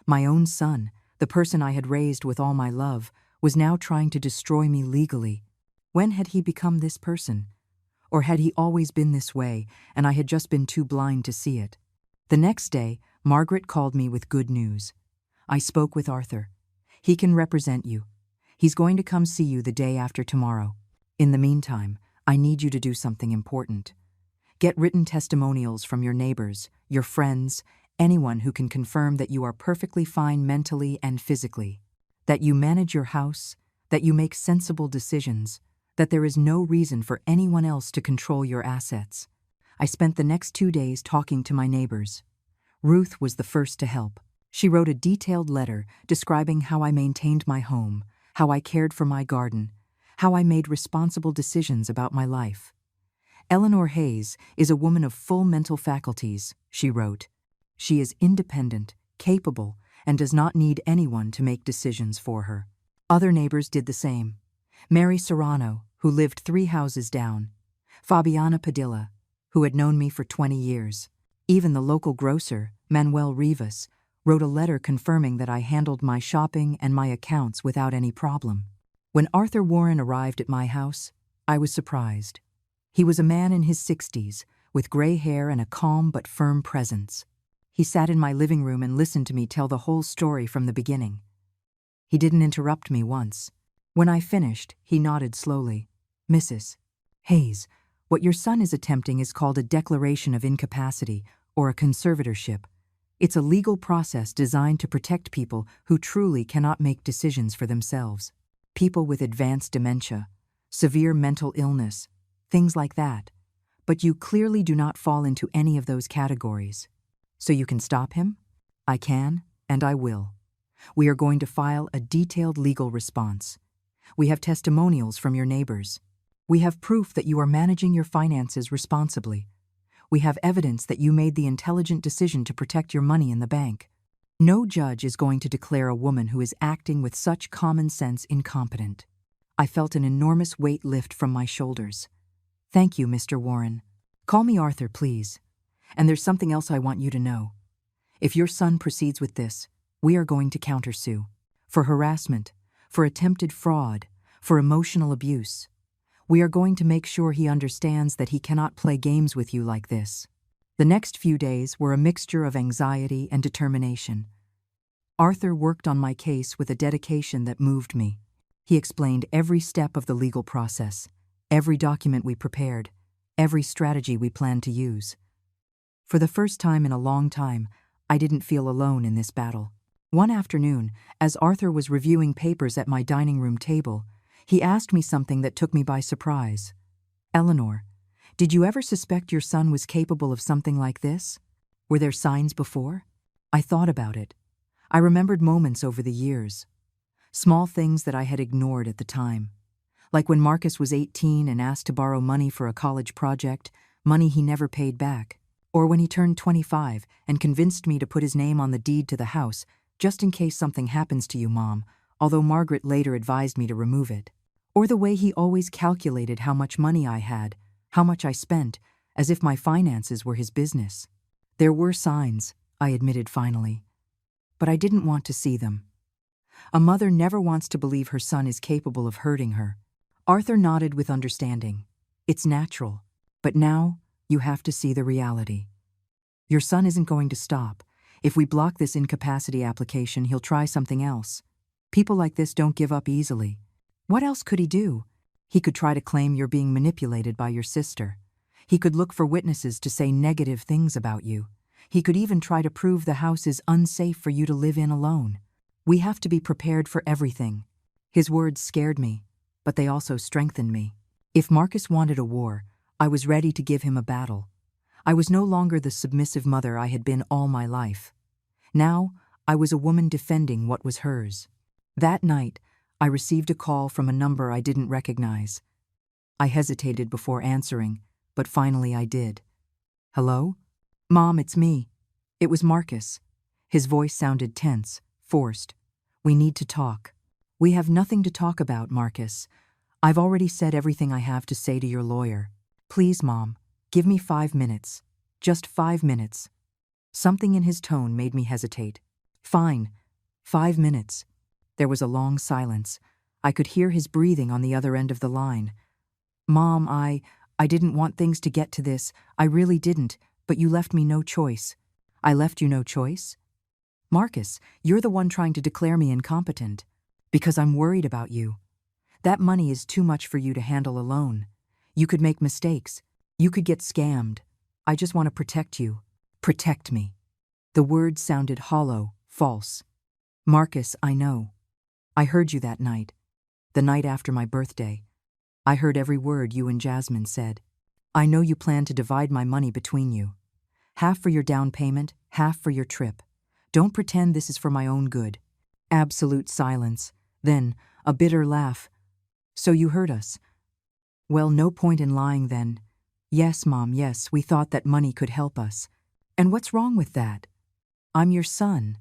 My own son, the person I had raised with all my love, was now trying to destroy me legally. When had he become this person? Or had he always been this way, and I had just been too blind to see it? The next day, Margaret called me with good news. "I spoke with Arthur. He can represent you. He's going to come see you the day after tomorrow. In the meantime, I need you to do something important. Get written testimonials from your neighbors, your friends, anyone who can confirm that you are perfectly fine mentally and physically, that you manage your house, that you make sensible decisions, that there is no reason for anyone else to control your assets." I spent the next 2 days talking to my neighbors. Ruth was the first to help. She wrote a detailed letter describing how I maintained my home, how I cared for my garden, how I made responsible decisions about my life. "Eleanor Hayes is a woman of full mental faculties," she wrote. "She is independent, capable, and does not need anyone to make decisions for her." Other neighbors did the same. Mary Serrano, who lived 3 houses down. Fabiana Padilla, who had known me for 20 years. Even the local grocer, Manuel Rivas, wrote a letter confirming that I handled my shopping and my accounts without any problem. When Arthur Warren arrived at my house, I was surprised. He was a man in his 60s, with gray hair and a calm but firm presence. He sat in my living room and listened to me tell the whole story from the beginning. He didn't interrupt me once. When I finished, he nodded slowly. "Mrs. Hayes, what your son is attempting is called a declaration of incapacity or a conservatorship. It's a legal process designed to protect people who truly cannot make decisions for themselves. People with advanced dementia, severe mental illness, things like that. But you clearly do not fall into any of those categories. So you can stop him? I can, and I will. We are going to file a detailed legal response. We have testimonials from your neighbors. We have proof that you are managing your finances responsibly. We have evidence that you made the intelligent decision to protect your money in the bank. No judge is going to declare a woman who is acting with such common sense incompetent." I felt an enormous weight lift from my shoulders. "Thank you, Mr. Warren. Call me Arthur, please. And there's something else I want you to know. If your son proceeds with this, we are going to countersue. For harassment, for attempted fraud, for emotional abuse. We are going to make sure he understands that he cannot play games with you like this." The next few days were a mixture of anxiety and determination. Arthur worked on my case with a dedication that moved me. He explained every step of the legal process, every document we prepared, every strategy we planned to use. For the first time in a long time, I didn't feel alone in this battle. One afternoon, as Arthur was reviewing papers at my dining room table, he asked me something that took me by surprise. "Eleanor, did you ever suspect your son was capable of something like this? Were there signs before?" I thought about it. I remembered moments over the years. Small things that I had ignored at the time. Like when Marcus was 18 and asked to borrow money for a college project, money he never paid back. Or when he turned 25 and convinced me to put his name on the deed to the house, just in case something happens to you, Mom, although Margaret later advised me to remove it. Or the way he always calculated how much money I had, how much I spent, as if my finances were his business. There were signs, I admitted finally. But I didn't want to see them. A mother never wants to believe her son is capable of hurting her. Arthur nodded with understanding. "It's natural. But now, you have to see the reality. Your son isn't going to stop. If we block this incapacity application, he'll try something else. People like this don't give up easily. What else could he do? He could try to claim you're being manipulated by your sister. He could look for witnesses to say negative things about you. He could even try to prove the house is unsafe for you to live in alone. We have to be prepared for everything." His words scared me, but they also strengthened me. If Marcus wanted a war, I was ready to give him a battle. I was no longer the submissive mother I had been all my life. Now, I was a woman defending what was hers. That night, I received a call from a number I didn't recognize. I hesitated before answering, but finally I did. "Hello? Mom, it's me." It was Marcus. His voice sounded tense, forced. "We need to talk." "We have nothing to talk about, Marcus. I've already said everything I have to say to your lawyer. Please, Mom, give me 5 minutes. Just 5 minutes." Something in his tone made me hesitate. "Fine. 5 minutes." There was a long silence. I could hear his breathing on the other end of the line. "Mom, I didn't want things to get to this. I really didn't, but you left me no choice." "I left you no choice?" "Marcus, you're the one trying to declare me incompetent. Because I'm worried about you. That money is too much for you to handle alone. You could make mistakes. You could get scammed. I just want to protect you. Protect me." The words sounded hollow, false. "Marcus, I know. I heard you that night. The night after my birthday. I heard every word you and Jasmine said. I know you plan to divide my money between you. Half for your down payment, half for your trip. Don't pretend this is for my own good." Absolute silence. Then, a bitter laugh. "So you heard us? Well, no point in lying then. Yes, Mom, yes, we thought that money could help us. And what's wrong with that? I'm your son.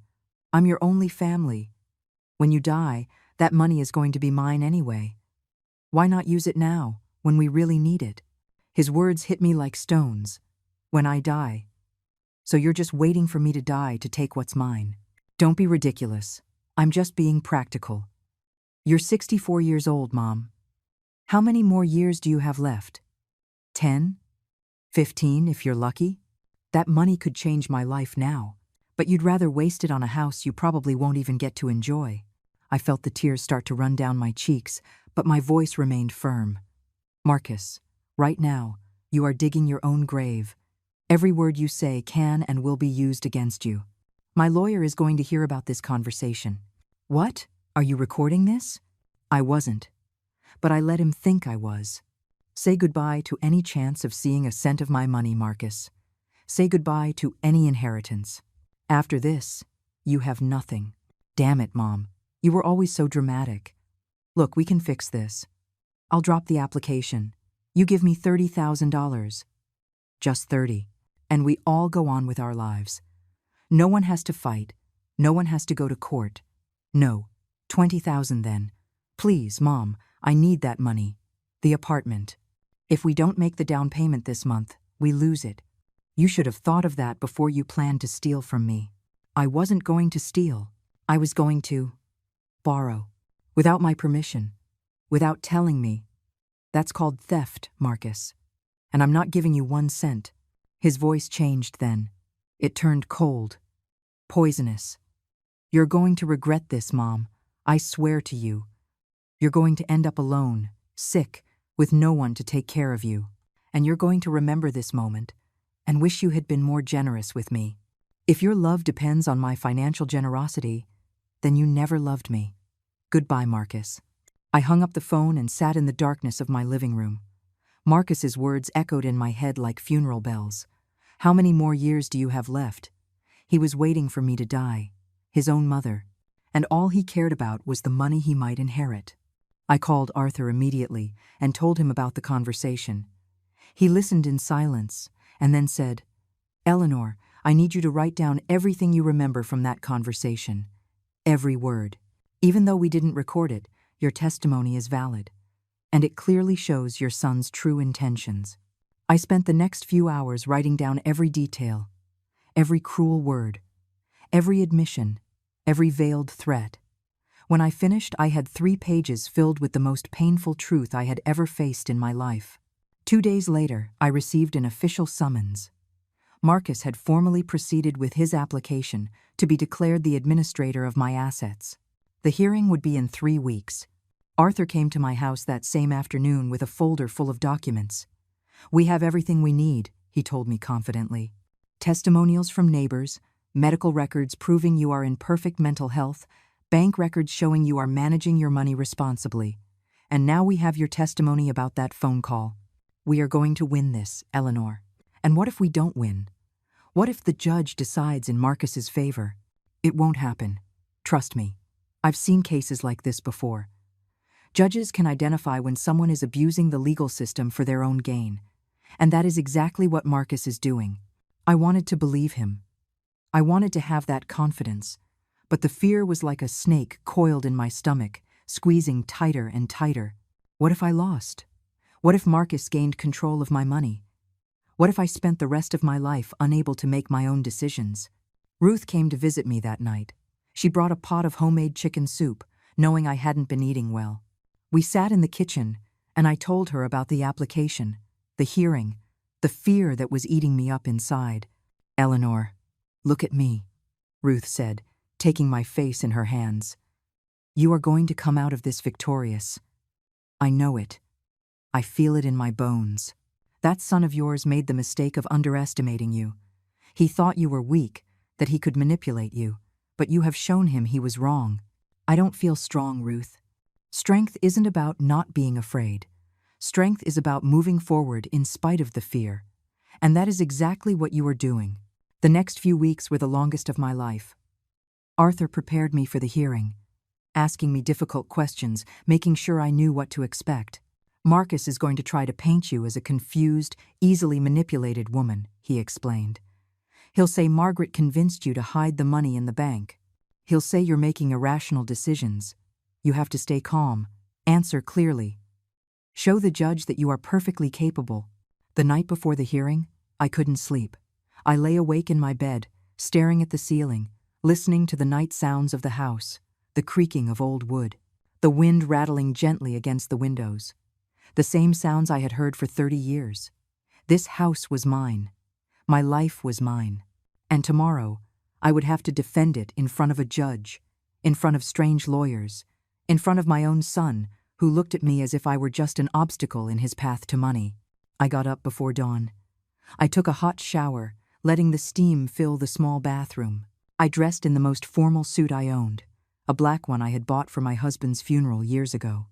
I'm your only family. When you die, that money is going to be mine anyway. Why not use it now, when we really need it?" His words hit me like stones. "When I die. So you're just waiting for me to die to take what's mine. Don't be ridiculous. I'm just being practical. You're 64 years old, Mom. How many more years do you have left? 10? 15 if you're lucky? That money could change my life now, but you'd rather waste it on a house you probably won't even get to enjoy. I felt the tears start to run down my cheeks, but my voice remained firm. Marcus, right now, you are digging your own grave. Every word you say can and will be used against you. My lawyer is going to hear about this conversation. What? Are you recording this? I wasn't, but I let him think I was. Say goodbye to any chance of seeing a cent of my money, Marcus. Say goodbye to any inheritance. After this, you have nothing. Damn it, Mom. You were always so dramatic. Look, we can fix this. I'll drop the application. You give me $30,000. Just 30. And we all go on with our lives. No one has to fight. No one has to go to court. No. 20,000 then. Please, Mom, I need that money. The apartment. If we don't make the down payment this month, we lose it. You should have thought of that before you planned to steal from me. I wasn't going to steal. I was going to borrow. Without my permission. Without telling me. That's called theft, Marcus. And I'm not giving you 1 cent. His voice changed then. It turned cold. Poisonous. You're going to regret this, Mom. I swear to you. You're going to end up alone, sick, with no one to take care of you. And you're going to remember this moment and wish you had been more generous with me. If your love depends on my financial generosity, then you never loved me. Goodbye, Marcus. I hung up the phone and sat in the darkness of my living room. Marcus's words echoed in my head like funeral bells. How many more years do you have left? He was waiting for me to die, his own mother, and all he cared about was the money he might inherit. I called Arthur immediately and told him about the conversation. He listened in silence and then said, Eleanor, I need you to write down everything you remember from that conversation. Every word. Even though we didn't record it, your testimony is valid. And it clearly shows your son's true intentions. I spent the next few hours writing down every detail, every cruel word, every admission, every veiled threat. When I finished, I had 3 pages filled with the most painful truth I had ever faced in my life. 2 days later, I received an official summons. Marcus had formally proceeded with his application to be declared the administrator of my assets. The hearing would be in 3 weeks. Arthur came to my house that same afternoon with a folder full of documents. We have everything we need, he told me confidently. Testimonials from neighbors, medical records proving you are in perfect mental health, bank records showing you are managing your money responsibly. And now we have your testimony about that phone call. We are going to win this, Eleanor. And what if we don't win? What if the judge decides in Marcus's favor? It won't happen. Trust me. I've seen cases like this before. Judges can identify when someone is abusing the legal system for their own gain. And that is exactly what Marcus is doing. I wanted to believe him. I wanted to have that confidence. But the fear was like a snake coiled in my stomach, squeezing tighter and tighter. What if I lost? What if Marcus gained control of my money? What if I spent the rest of my life unable to make my own decisions? Ruth came to visit me that night. She brought a pot of homemade chicken soup, knowing I hadn't been eating well. We sat in the kitchen, and I told her about the application, the hearing, the fear that was eating me up inside. Eleanor, look at me, Ruth said, taking my face in her hands. You are going to come out of this victorious. I know it. I feel it in my bones. That son of yours made the mistake of underestimating you. He thought you were weak, that he could manipulate you, but you have shown him he was wrong. I don't feel strong, Ruth. Strength isn't about not being afraid. Strength is about moving forward in spite of the fear. And that is exactly what you are doing. The next few weeks were the longest of my life. Arthur prepared me for the hearing, asking me difficult questions, making sure I knew what to expect. Marcus is going to try to paint you as a confused, easily manipulated woman, he explained. He'll say Margaret convinced you to hide the money in the bank. He'll say you're making irrational decisions. You have to stay calm, answer clearly. Show the judge that you are perfectly capable. The night before the hearing, I couldn't sleep. I lay awake in my bed, staring at the ceiling, listening to the night sounds of the house, the creaking of old wood, the wind rattling gently against the windows. The same sounds I had heard for 30 years. This house was mine. My life was mine. And tomorrow, I would have to defend it in front of a judge, in front of strange lawyers, in front of my own son, who looked at me as if I were just an obstacle in his path to money. I got up before dawn. I took a hot shower, letting the steam fill the small bathroom. I dressed in the most formal suit I owned, a black one I had bought for my husband's funeral years ago.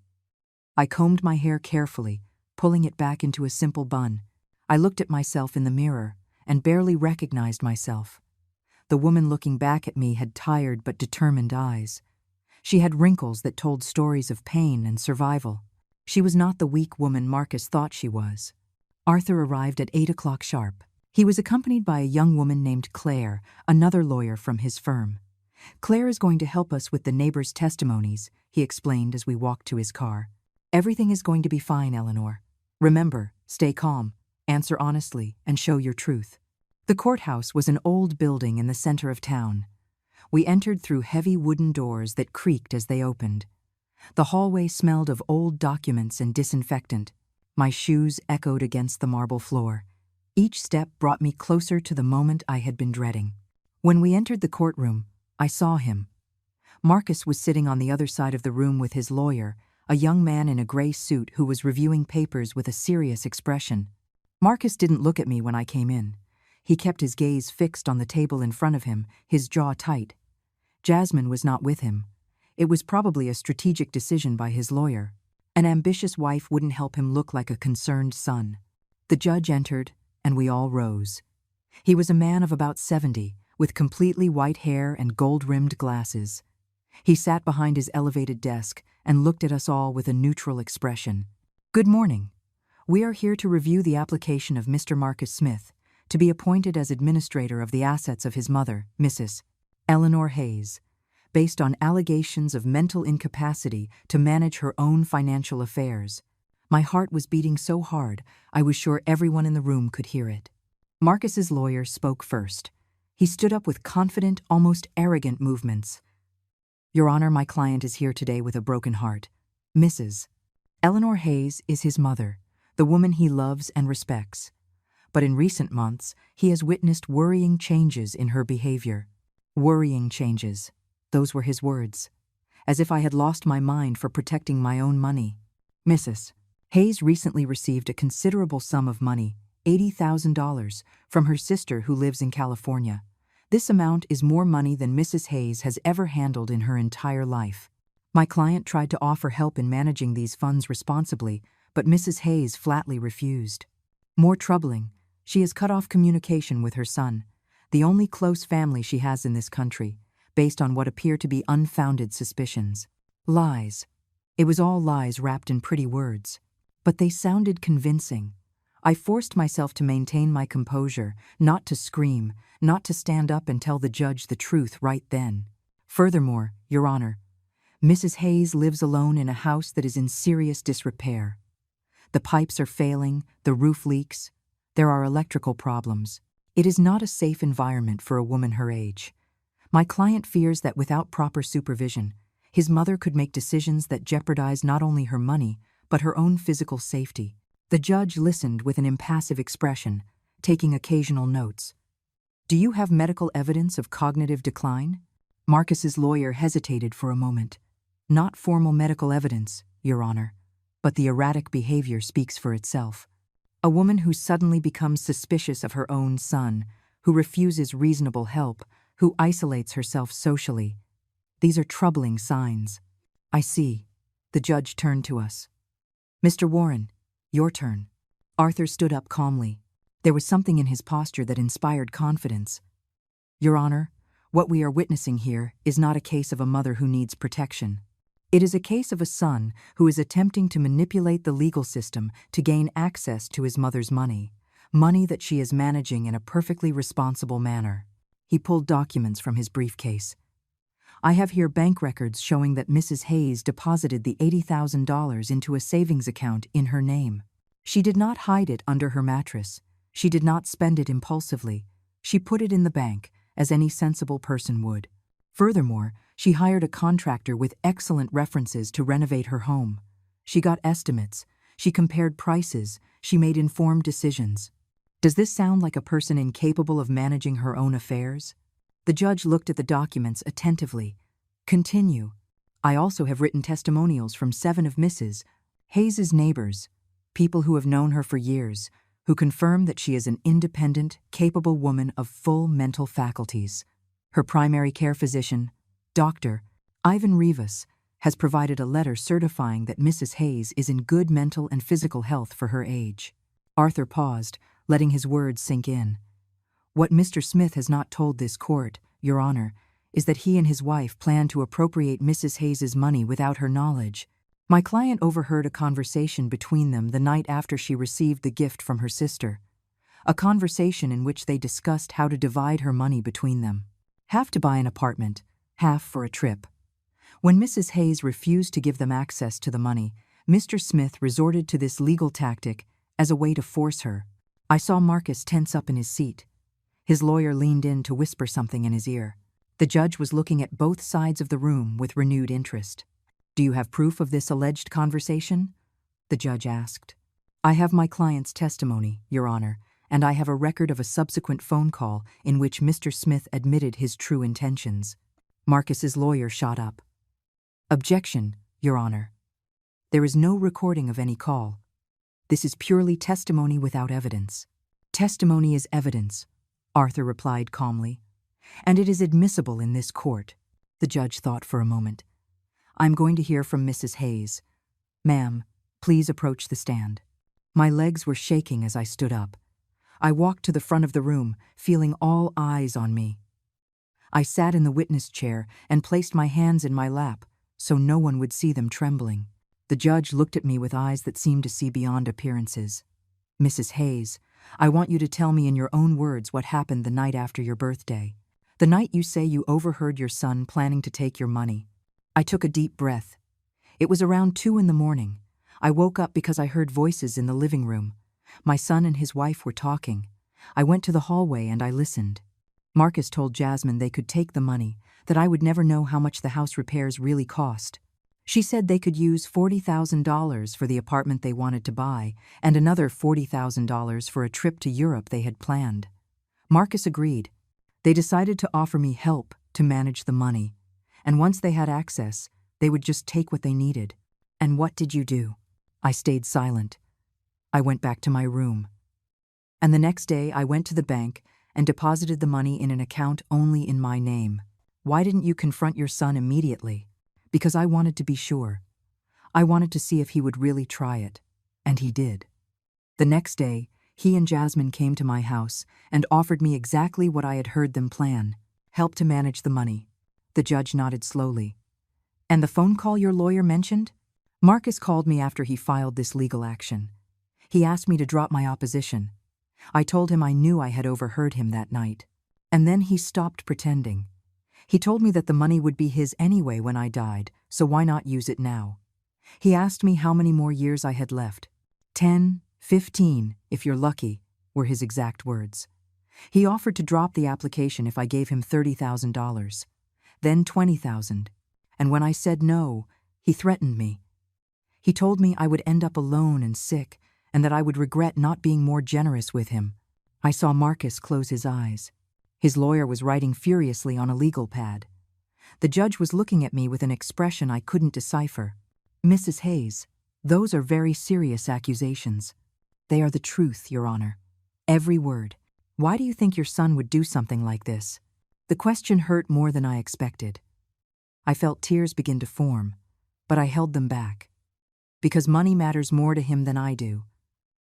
I combed my hair carefully, pulling it back into a simple bun. I looked at myself in the mirror and barely recognized myself. The woman looking back at me had tired but determined eyes. She had wrinkles that told stories of pain and survival. She was not the weak woman Marcus thought she was. Arthur arrived at 8 o'clock sharp. He was accompanied by a young woman named Claire, another lawyer from his firm. Claire is going to help us with the neighbors' testimonies, he explained as we walked to his car. Everything is going to be fine, Eleanor. Remember, stay calm, answer honestly, and show your truth. The courthouse was an old building in the center of town. We entered through heavy wooden doors that creaked as they opened. The hallway smelled of old documents and disinfectant. My shoes echoed against the marble floor. Each step brought me closer to the moment I had been dreading. When we entered the courtroom, I saw him. Marcus was sitting on the other side of the room with his lawyer, a young man in a gray suit who was reviewing papers with a serious expression. Marcus didn't look at me when I came in. He kept his gaze fixed on the table in front of him, his jaw tight. Jasmine was not with him. It was probably a strategic decision by his lawyer. An ambitious wife wouldn't help him look like a concerned son. The judge entered, and we all rose. He was a man of about 70, with completely white hair and gold-rimmed glasses. He sat behind his elevated desk and looked at us all with a neutral expression. Good morning. We are here to review the application of Mr. Marcus Smith to be appointed as administrator of the assets of his mother, Mrs. Eleanor Hayes, based on allegations of mental incapacity to manage her own financial affairs. My heart was beating so hard, I was sure everyone in the room could hear it. Marcus's lawyer spoke first. He stood up with confident, almost arrogant movements. Your Honor, my client is here today with a broken heart. Mrs. Eleanor Hayes is his mother, the woman he loves and respects. But in recent months, he has witnessed worrying changes in her behavior. Worrying changes. Those were his words. As if I had lost my mind for protecting my own money. Mrs. Hayes recently received a considerable sum of money, $80,000, from her sister who lives in California. This amount is more money than Mrs. Hayes has ever handled in her entire life. My client tried to offer help in managing these funds responsibly, but Mrs. Hayes flatly refused. More troubling, she has cut off communication with her son, the only close family she has in this country, based on what appear to be unfounded suspicions. Lies. It was all lies wrapped in pretty words. But they sounded convincing. I forced myself to maintain my composure, not to scream, not to stand up and tell the judge the truth right then. Furthermore, Your Honor, Mrs. Hayes lives alone in a house that is in serious disrepair. The pipes are failing, the roof leaks, there are electrical problems. It is not a safe environment for a woman her age. My client fears that without proper supervision, his mother could make decisions that jeopardize not only her money, but her own physical safety. The judge listened with an impassive expression, taking occasional notes. Do you have medical evidence of cognitive decline? Marcus's lawyer hesitated for a moment. Not formal medical evidence, Your Honor, but the erratic behavior speaks for itself. A woman who suddenly becomes suspicious of her own son, who refuses reasonable help, who isolates herself socially. These are troubling signs. I see. The judge turned to us. Mr. Warren, your turn. Arthur stood up calmly. There was something in his posture that inspired confidence. Your Honor, what we are witnessing here is not a case of a mother who needs protection. It is a case of a son who is attempting to manipulate the legal system to gain access to his mother's money, money that she is managing in a perfectly responsible manner. He pulled documents from his briefcase. I have here bank records showing that Mrs. Hayes deposited the $80,000 into a savings account in her name. She did not hide it under her mattress. She did not spend it impulsively. She put it in the bank, as any sensible person would. Furthermore, she hired a contractor with excellent references to renovate her home. She got estimates. She compared prices. She made informed decisions. Does this sound like a person incapable of managing her own affairs? The judge looked at the documents attentively. Continue. I also have written testimonials from 7 of Mrs. Hayes's neighbors, people who have known her for years, who confirm that she is an independent, capable woman of full mental faculties. Her primary care physician, Dr. Ivan Rivas, has provided a letter certifying that Mrs. Hayes is in good mental and physical health for her age. Arthur paused, letting his words sink in. What Mr. Smith has not told this court, Your Honor, is that he and his wife plan to appropriate Mrs. Hayes's money without her knowledge. My client overheard a conversation between them the night after she received the gift from her sister. A conversation in which they discussed how to divide her money between them. Half to buy an apartment, half for a trip. When Mrs. Hayes refused to give them access to the money, Mr. Smith resorted to this legal tactic as a way to force her. I saw Marcus tense up in his seat. His lawyer leaned in to whisper something in his ear. The judge was looking at both sides of the room with renewed interest. Do you have proof of this alleged conversation? The judge asked. I have my client's testimony, Your Honor, and I have a record of a subsequent phone call in which Mr. Smith admitted his true intentions. Marcus's lawyer shot up. Objection, Your Honor. There is no recording of any call. This is purely testimony without evidence. Testimony is evidence, Arthur replied calmly, and it is admissible in this court. The judge thought for a moment. I'm going to hear from Mrs. Hayes. Ma'am, please approach the stand. My legs were shaking as I stood up. I walked to the front of the room, feeling all eyes on me. I sat in the witness chair and placed my hands in my lap so no one would see them trembling. The judge looked at me with eyes that seemed to see beyond appearances. Mrs. Hayes, I want you to tell me in your own words what happened the night after your birthday. The night you say you overheard your son planning to take your money. I took a deep breath. It was around 2 a.m. I woke up because I heard voices in the living room. My son and his wife were talking. I went to the hallway and I listened. Marcus told Jasmine they could take the money, that I would never know how much the house repairs really cost. She said they could use $40,000 for the apartment they wanted to buy and another $40,000 for a trip to Europe they had planned. Marcus agreed. They decided to offer me help to manage the money, and once they had access, they would just take what they needed. And what did you do? I stayed silent. I went back to my room. And the next day I went to the bank and deposited the money in an account only in my name. Why didn't you confront your son immediately? Because I wanted to be sure. I wanted to see if he would really try it, and he did. The next day, he and Jasmine came to my house and offered me exactly what I had heard them plan, help to manage the money. The judge nodded slowly. And the phone call your lawyer mentioned? Marcus called me after he filed this legal action. He asked me to drop my opposition. I told him I knew I had overheard him that night. And then he stopped pretending. He told me that the money would be his anyway when I died, so why not use it now? He asked me how many more years I had left. 10, 15, if you're lucky, were his exact words. He offered to drop the application if I gave him $30,000, then $20,000. And when I said no, he threatened me. He told me I would end up alone and sick, and that I would regret not being more generous with him. I saw Marcus close his eyes. His lawyer was writing furiously on a legal pad. The judge was looking at me with an expression I couldn't decipher. Mrs. Hayes, those are very serious accusations. They are the truth, Your Honor. Every word. Why do you think your son would do something like this? The question hurt more than I expected. I felt tears begin to form, but I held them back. Because money matters more to him than I do.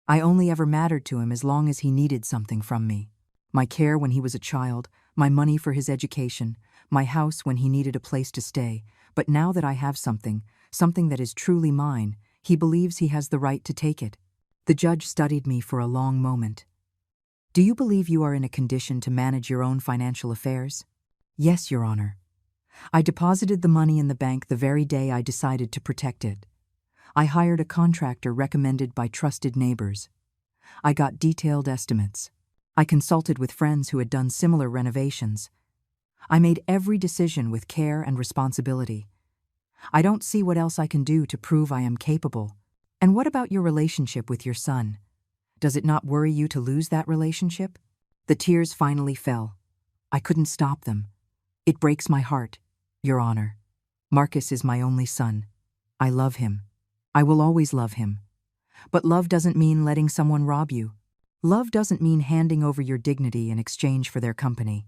I only ever mattered to him as long as he needed something from me. My care when he was a child, my money for his education, my house when he needed a place to stay. But now that I have something that is truly mine, he believes he has the right to take it. The judge studied me for a long moment. Do you believe you are in a condition to manage your own financial affairs? Yes, Your Honor. I deposited the money in the bank the very day I decided to protect it. I hired a contractor recommended by trusted neighbors. I got detailed estimates. I consulted with friends who had done similar renovations. I made every decision with care and responsibility. I don't see what else I can do to prove I am capable. And what about your relationship with your son? Does it not worry you to lose that relationship? The tears finally fell. I couldn't stop them. It breaks my heart, Your Honor. Marcus is my only son. I love him. I will always love him. But love doesn't mean letting someone rob you. Love doesn't mean handing over your dignity in exchange for their company.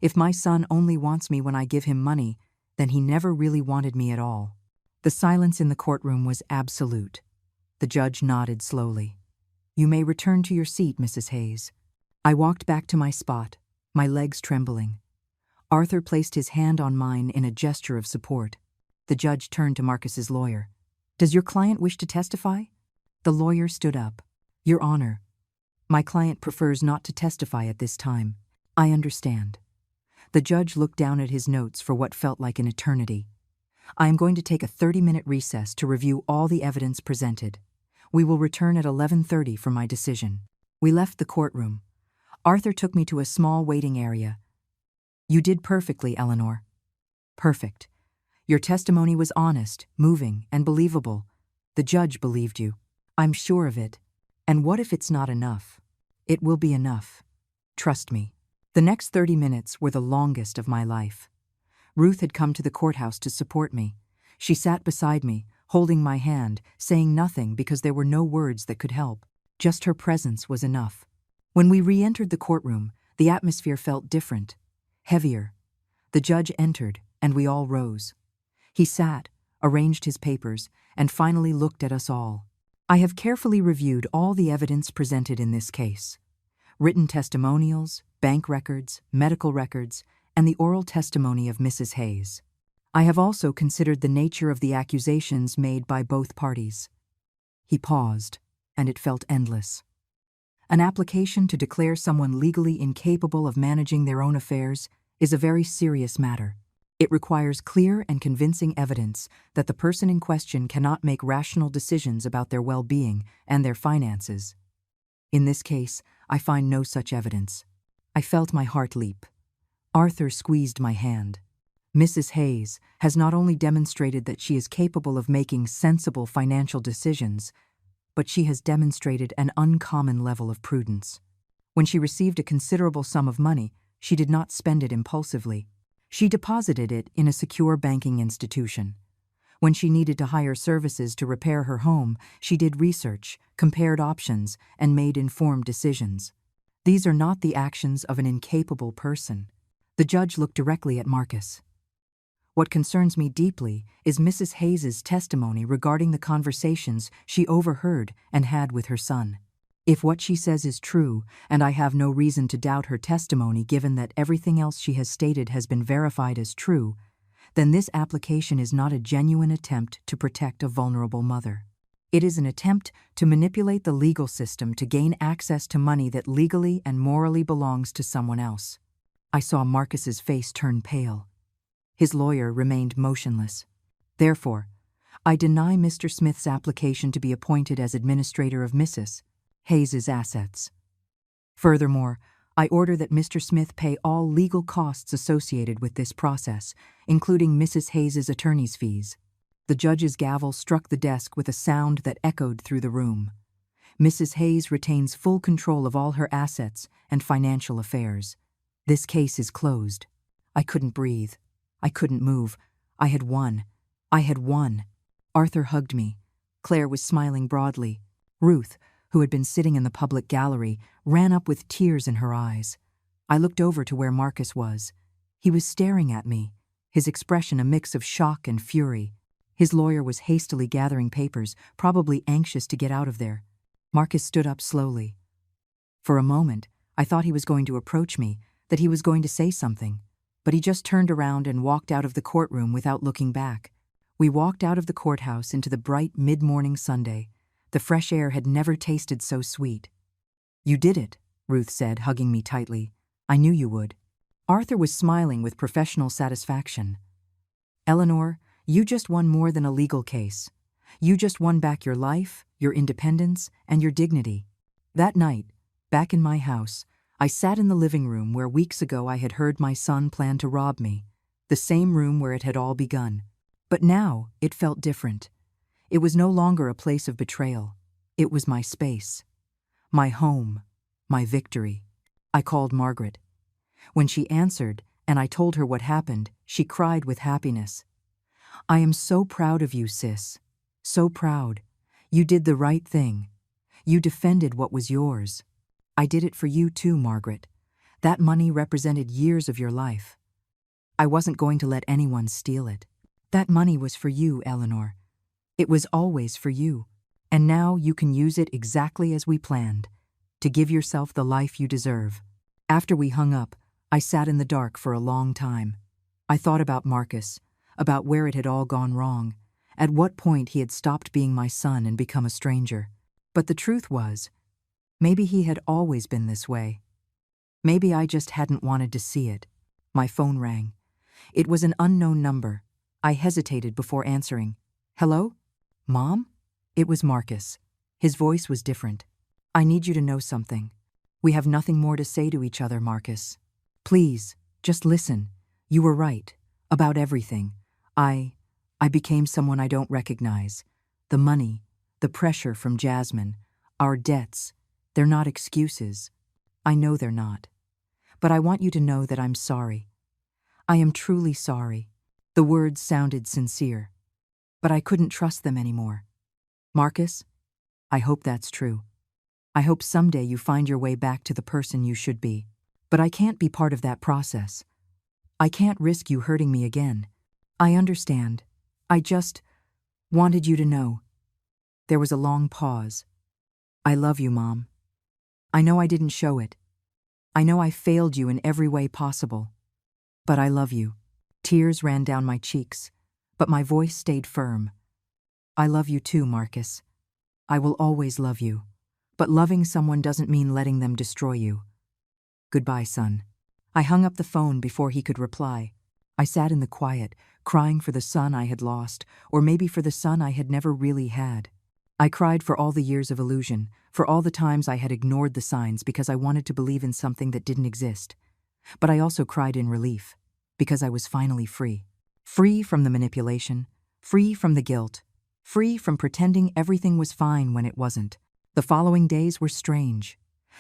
If my son only wants me when I give him money, then he never really wanted me at all. The silence in the courtroom was absolute. The judge nodded slowly. You may return to your seat, Mrs. Hayes. I walked back to my spot, my legs trembling. Arthur placed his hand on mine in a gesture of support. The judge turned to Marcus's lawyer. Does your client wish to testify? The lawyer stood up. Your Honor, my client prefers not to testify at this time. I understand. The judge looked down at his notes for what felt like an eternity. I am going to take a 30-minute recess to review all the evidence presented. We will return at 11:30 for my decision. We left the courtroom. Arthur took me to a small waiting area. You did perfectly, Eleanor. Perfect. Your testimony was honest, moving, and believable. The judge believed you. I'm sure of it. And what if it's not enough? It will be enough. Trust me. The next 30 minutes were the longest of my life. Ruth had come to the courthouse to support me. She sat beside me, holding my hand, saying nothing because there were no words that could help. Just her presence was enough. When we re-entered the courtroom, the atmosphere felt different, heavier. The judge entered, and we all rose. He sat, arranged his papers, and finally looked at us all. I have carefully reviewed all the evidence presented in this case. Written testimonials, bank records, medical records, and the oral testimony of Mrs. Hayes. I have also considered the nature of the accusations made by both parties. He paused, and it felt endless. An application to declare someone legally incapable of managing their own affairs is a very serious matter. It requires clear and convincing evidence that the person in question cannot make rational decisions about their well-being and their finances. In this case, I find no such evidence. I felt my heart leap. Arthur squeezed my hand. Mrs. Hayes has not only demonstrated that she is capable of making sensible financial decisions, but she has demonstrated an uncommon level of prudence. When she received a considerable sum of money, she did not spend it impulsively. She deposited it in a secure banking institution. When she needed to hire services to repair her home, she did research, compared options, and made informed decisions. These are not the actions of an incapable person. The judge looked directly at Marcus. What concerns me deeply is Mrs. Hayes's testimony regarding the conversations she overheard and had with her son. If what she says is true, and I have no reason to doubt her testimony given that everything else she has stated has been verified as true, then this application is not a genuine attempt to protect a vulnerable mother. It is an attempt to manipulate the legal system to gain access to money that legally and morally belongs to someone else. I saw Marcus's face turn pale. His lawyer remained motionless. Therefore, I deny Mr. Smith's application to be appointed as administrator of Mrs. Hayes's assets. Furthermore, I order that Mr. Smith pay all legal costs associated with this process, including Mrs. Hayes's attorney's fees. The judge's gavel struck the desk with a sound that echoed through the room. Mrs. Hayes retains full control of all her assets and financial affairs. This case is closed. I couldn't breathe. I couldn't move. I had won. I had won. Arthur hugged me. Claire was smiling broadly. Ruth, who had been sitting in the public gallery, ran up with tears in her eyes. I looked over to where Marcus was. He was staring at me, his expression a mix of shock and fury. His lawyer was hastily gathering papers, probably anxious to get out of there. Marcus stood up slowly. For a moment, I thought he was going to approach me, that he was going to say something, but he just turned around and walked out of the courtroom without looking back. We walked out of the courthouse into the bright mid-morning Sunday. The fresh air had never tasted so sweet. You did it, Ruth said, hugging me tightly. I knew you would. Arthur was smiling with professional satisfaction. Eleanor, you just won more than a legal case. You just won back your life, your independence, and your dignity. That night, back in my house, I sat in the living room where weeks ago I had heard my son plan to rob me, the same room where it had all begun. But now it felt different. It was no longer a place of betrayal. It was my space. My home. My victory. I called Margaret. When she answered, and I told her what happened, she cried with happiness. I am so proud of you, sis. So proud. You did the right thing. You defended what was yours. I did it for you too, Margaret. That money represented years of your life. I wasn't going to let anyone steal it. That money was for you, Eleanor. It was always for you. And now you can use it exactly as we planned, to give yourself the life you deserve. After we hung up, I sat in the dark for a long time. I thought about Marcus, about where it had all gone wrong, at what point he had stopped being my son and become a stranger. But the truth was, maybe he had always been this way. Maybe I just hadn't wanted to see it. My phone rang. It was an unknown number. I hesitated before answering. Hello? Mom? It was Marcus. His voice was different. I need you to know something. We have nothing more to say to each other, Marcus. Please, just listen. You were right. About everything. I became someone I don't recognize. The money, the pressure from Jasmine, our debts, they're not excuses. I know they're not. But I want you to know that I'm sorry. I am truly sorry. The words sounded sincere. But I couldn't trust them anymore. Marcus, I hope that's true. I hope someday you find your way back to the person you should be. But I can't be part of that process. I can't risk you hurting me again. I understand. I just wanted you to know. There was a long pause. I love you, Mom. I know I didn't show it. I know I failed you in every way possible. But I love you. Tears ran down my cheeks, but my voice stayed firm. I love you too, Marcus. I will always love you. But loving someone doesn't mean letting them destroy you. Goodbye, son. I hung up the phone before he could reply. I sat in the quiet, crying for the son I had lost, or maybe for the son I had never really had. I cried for all the years of illusion, for all the times I had ignored the signs because I wanted to believe in something that didn't exist. But I also cried in relief, because I was finally free. Free from the manipulation, free from the guilt, free from pretending everything was fine when it wasn't. The following days were strange.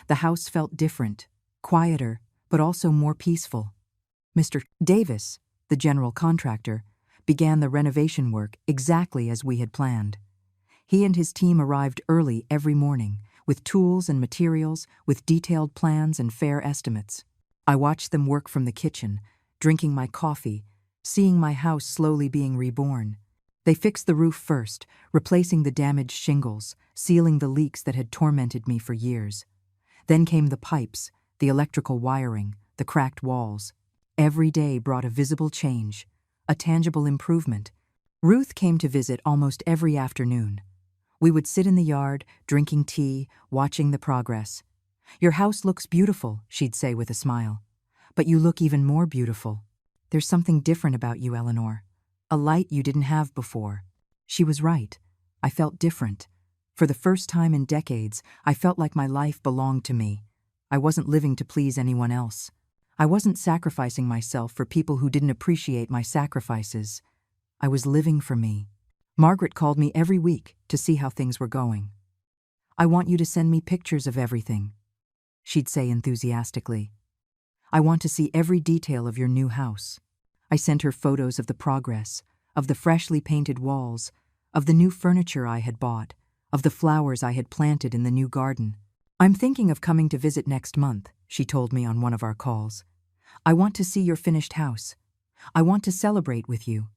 The house felt different, quieter, but also more peaceful. Mr. Davis, the general contractor, began the renovation work exactly as we had planned. He and his team arrived early every morning, with tools and materials, with detailed plans and fair estimates. I watched them work from the kitchen, drinking my coffee, seeing my house slowly being reborn. They fixed the roof first, replacing the damaged shingles, sealing the leaks that had tormented me for years. Then came the pipes, the electrical wiring, the cracked walls. Every day brought a visible change, a tangible improvement. Ruth came to visit almost every afternoon. We would sit in the yard, drinking tea, watching the progress. Your house looks beautiful, she'd say with a smile. But you look even more beautiful. There's something different about you, Eleanor. A light you didn't have before. She was right. I felt different. For the first time in decades, I felt like my life belonged to me. I wasn't living to please anyone else. I wasn't sacrificing myself for people who didn't appreciate my sacrifices. I was living for me. Margaret called me every week to see how things were going. I want you to send me pictures of everything, she'd say enthusiastically. I want to see every detail of your new house. I sent her photos of the progress, of the freshly painted walls, of the new furniture I had bought, of the flowers I had planted in the new garden. I'm thinking of coming to visit next month, she told me on one of our calls. I want to see your finished house. I want to celebrate with you.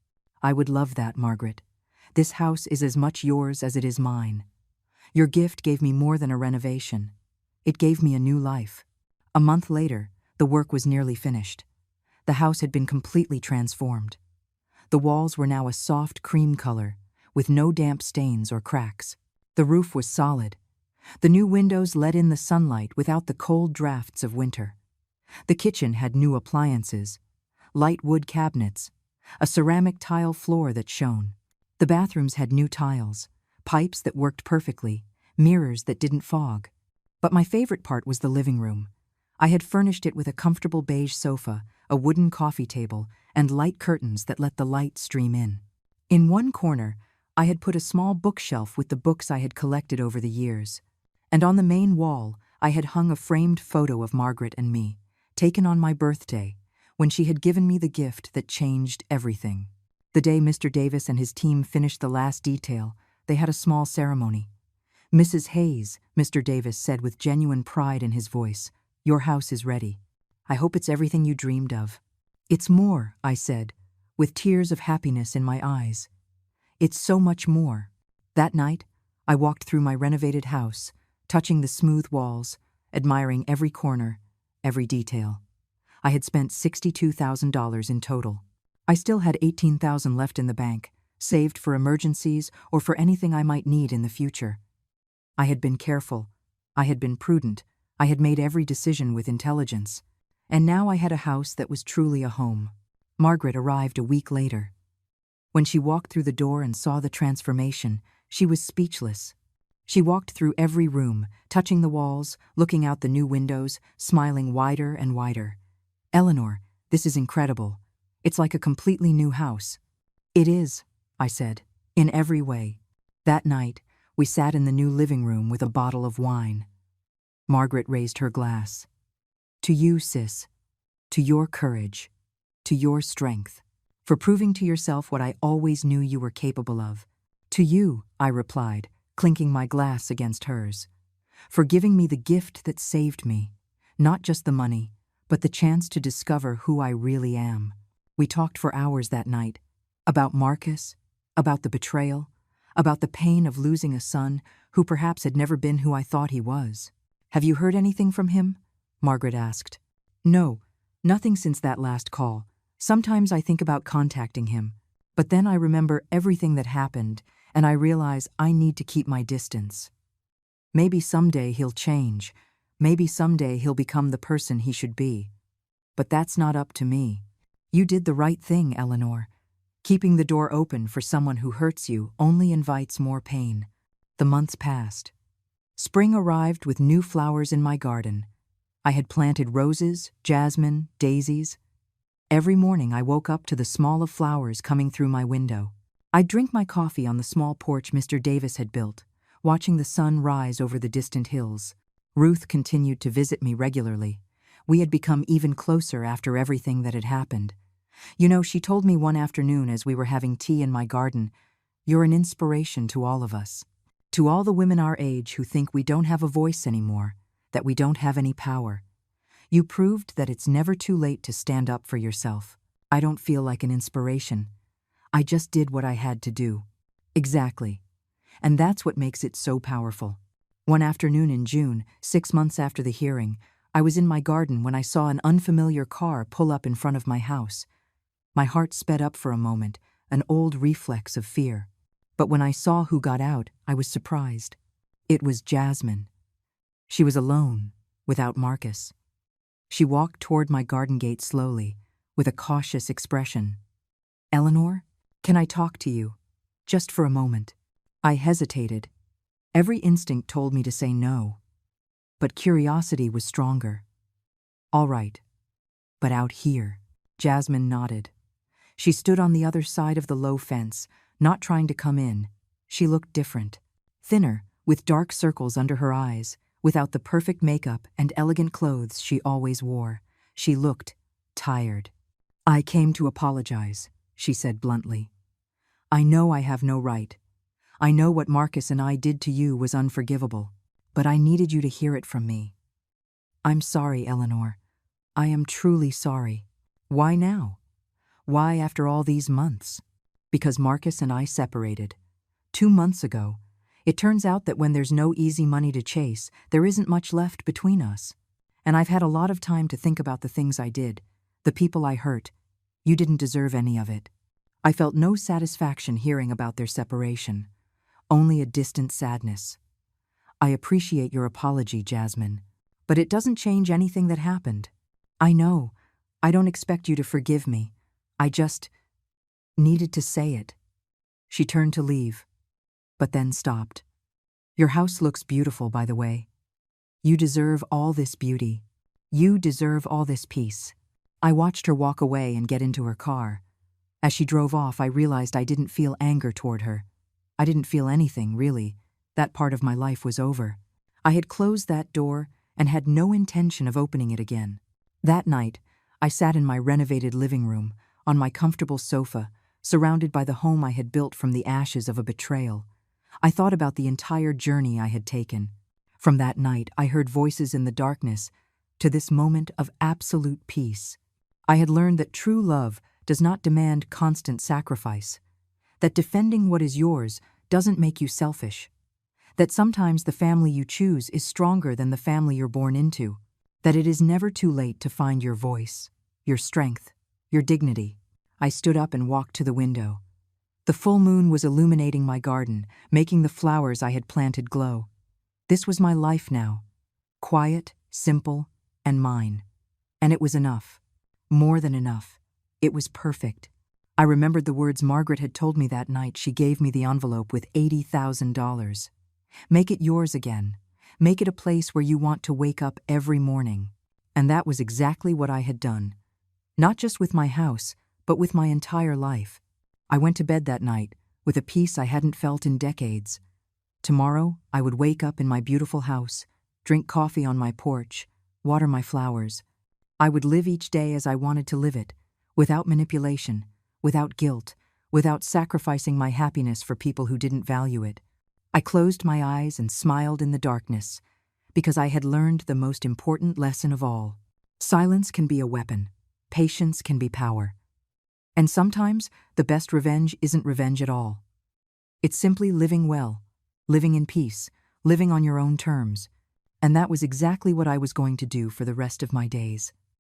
I would love that, Margaret. This house is as much yours as it is mine. Your gift gave me more than a renovation. It gave me a new life. A month later, the work was nearly finished. The house had been completely transformed. The walls were now a soft cream color, with no damp stains or cracks. The roof was solid. The new windows let in the sunlight without the cold drafts of winter. The kitchen had new appliances, light wood cabinets, a ceramic tile floor that shone. The bathrooms had new tiles, pipes that worked perfectly, mirrors that didn't fog. But my favorite part was the living room. I had furnished it with a comfortable beige sofa, a wooden coffee table, and light curtains that let the light stream in. In one corner, I had put a small bookshelf with the books I had collected over the years. And on the main wall, I had hung a framed photo of Margaret and me, taken on my birthday, when she had given me the gift that changed everything. The day Mr. Davis and his team finished the last detail, they had a small ceremony. "Mrs. Hayes," Mr. Davis said with genuine pride in his voice, "your house is ready. I hope it's everything you dreamed of." "It's more," I said, with tears of happiness in my eyes. "It's so much more." That night, I walked through my renovated house, touching the smooth walls, admiring every corner, every detail. I had spent $62,000 in total. I still had $18,000 left in the bank, saved for emergencies or for anything I might need in the future. I had been careful. I had been prudent. I had made every decision with intelligence. And now I had a house that was truly a home. Margaret arrived a week later. When she walked through the door and saw the transformation, she was speechless. She walked through every room, touching the walls, looking out the new windows, smiling wider and wider. "Eleanor, this is incredible. It's like a completely new house." "It is," I said, "in every way." That night, we sat in the new living room with a bottle of wine. Margaret raised her glass. "To you, sis. To your courage. To your strength. For proving to yourself what I always knew you were capable of." "To you," I replied, clinking my glass against hers. "For giving me the gift that saved me. Not just the money, but the chance to discover who I really am." We talked for hours that night. About Marcus, about the betrayal, about the pain of losing a son who perhaps had never been who I thought he was. "Have you heard anything from him?" Margaret asked. "No, nothing since that last call. Sometimes I think about contacting him, but then I remember everything that happened and I realize I need to keep my distance. Maybe someday he'll change. Maybe someday he'll become the person he should be. But that's not up to me." "You did the right thing, Eleanor. Keeping the door open for someone who hurts you only invites more pain." The months passed. Spring arrived with new flowers in my garden. I had planted roses, jasmine, daisies. Every morning I woke up to the smell of flowers coming through my window. I'd drink my coffee on the small porch Mr. Davis had built, watching the sun rise over the distant hills. Ruth continued to visit me regularly. We had become even closer after everything that had happened. You know, she told me one afternoon as we were having tea in my garden, "You're an inspiration to all of us. To all the women our age who think we don't have a voice anymore, that we don't have any power. You proved that it's never too late to stand up for yourself." "I don't feel like an inspiration. I just did what I had to do." "Exactly. And that's what makes it so powerful." One afternoon in June, 6 months after the hearing, I was in my garden when I saw an unfamiliar car pull up in front of my house. My heart sped up for a moment, an old reflex of fear. But when I saw who got out, I was surprised. It was Jasmine. She was alone, without Marcus. She walked toward my garden gate slowly, with a cautious expression. "Eleanor, can I talk to you? Just for a moment." I hesitated. Every instinct told me to say no. But curiosity was stronger. "All right, but out here." Jasmine nodded. She stood on the other side of the low fence, not trying to come in. She looked different. Thinner, with dark circles under her eyes, without the perfect makeup and elegant clothes she always wore. She looked tired. "I came to apologize," she said bluntly. "I know I have no right. I know what Marcus and I did to you was unforgivable, but I needed you to hear it from me. I'm sorry, Eleanor. I am truly sorry." "Why now? Why after all these months?" "Because Marcus and I separated. 2 months ago. It turns out that when there's no easy money to chase, there isn't much left between us. And I've had a lot of time to think about the things I did, the people I hurt. You didn't deserve any of it." I felt no satisfaction hearing about their separation, only a distant sadness. "I appreciate your apology, Jasmine, but it doesn't change anything that happened." "I know. I don't expect you to forgive me. I just needed to say it." She turned to leave, but then stopped. "Your house looks beautiful, by the way. You deserve all this beauty. You deserve all this peace." I watched her walk away and get into her car. As she drove off, I realized I didn't feel anger toward her. I didn't feel anything, really. That part of my life was over. I had closed that door and had no intention of opening it again. That night, I sat in my renovated living room, on my comfortable sofa, surrounded by the home I had built from the ashes of a betrayal. I thought about the entire journey I had taken. From that night, I heard voices in the darkness, to this moment of absolute peace. I had learned that true love does not demand constant sacrifice, that defending what is yours doesn't make you selfish, that sometimes the family you choose is stronger than the family you're born into, that it is never too late to find your voice, your strength, your dignity. I stood up and walked to the window. The full moon was illuminating my garden, making the flowers I had planted glow. This was my life now, quiet, simple, and mine. And it was enough. More than enough. It was perfect. I remembered the words Margaret had told me that night she gave me the envelope with $80,000. Make it yours again. Make it a place where you want to wake up every morning. And that was exactly what I had done. Not just with my house, but with my entire life. I went to bed that night with a peace I hadn't felt in decades. Tomorrow, I would wake up in my beautiful house, drink coffee on my porch, water my flowers. I would live each day as I wanted to live it, without manipulation, without guilt, without sacrificing my happiness for people who didn't value it. I closed my eyes and smiled in the darkness, because I had learned the most important lesson of all. Silence can be a weapon. Patience can be power. And sometimes, the best revenge isn't revenge at all. It's simply living well, living in peace, living on your own terms. And that was exactly what I was going to do for the rest of my days.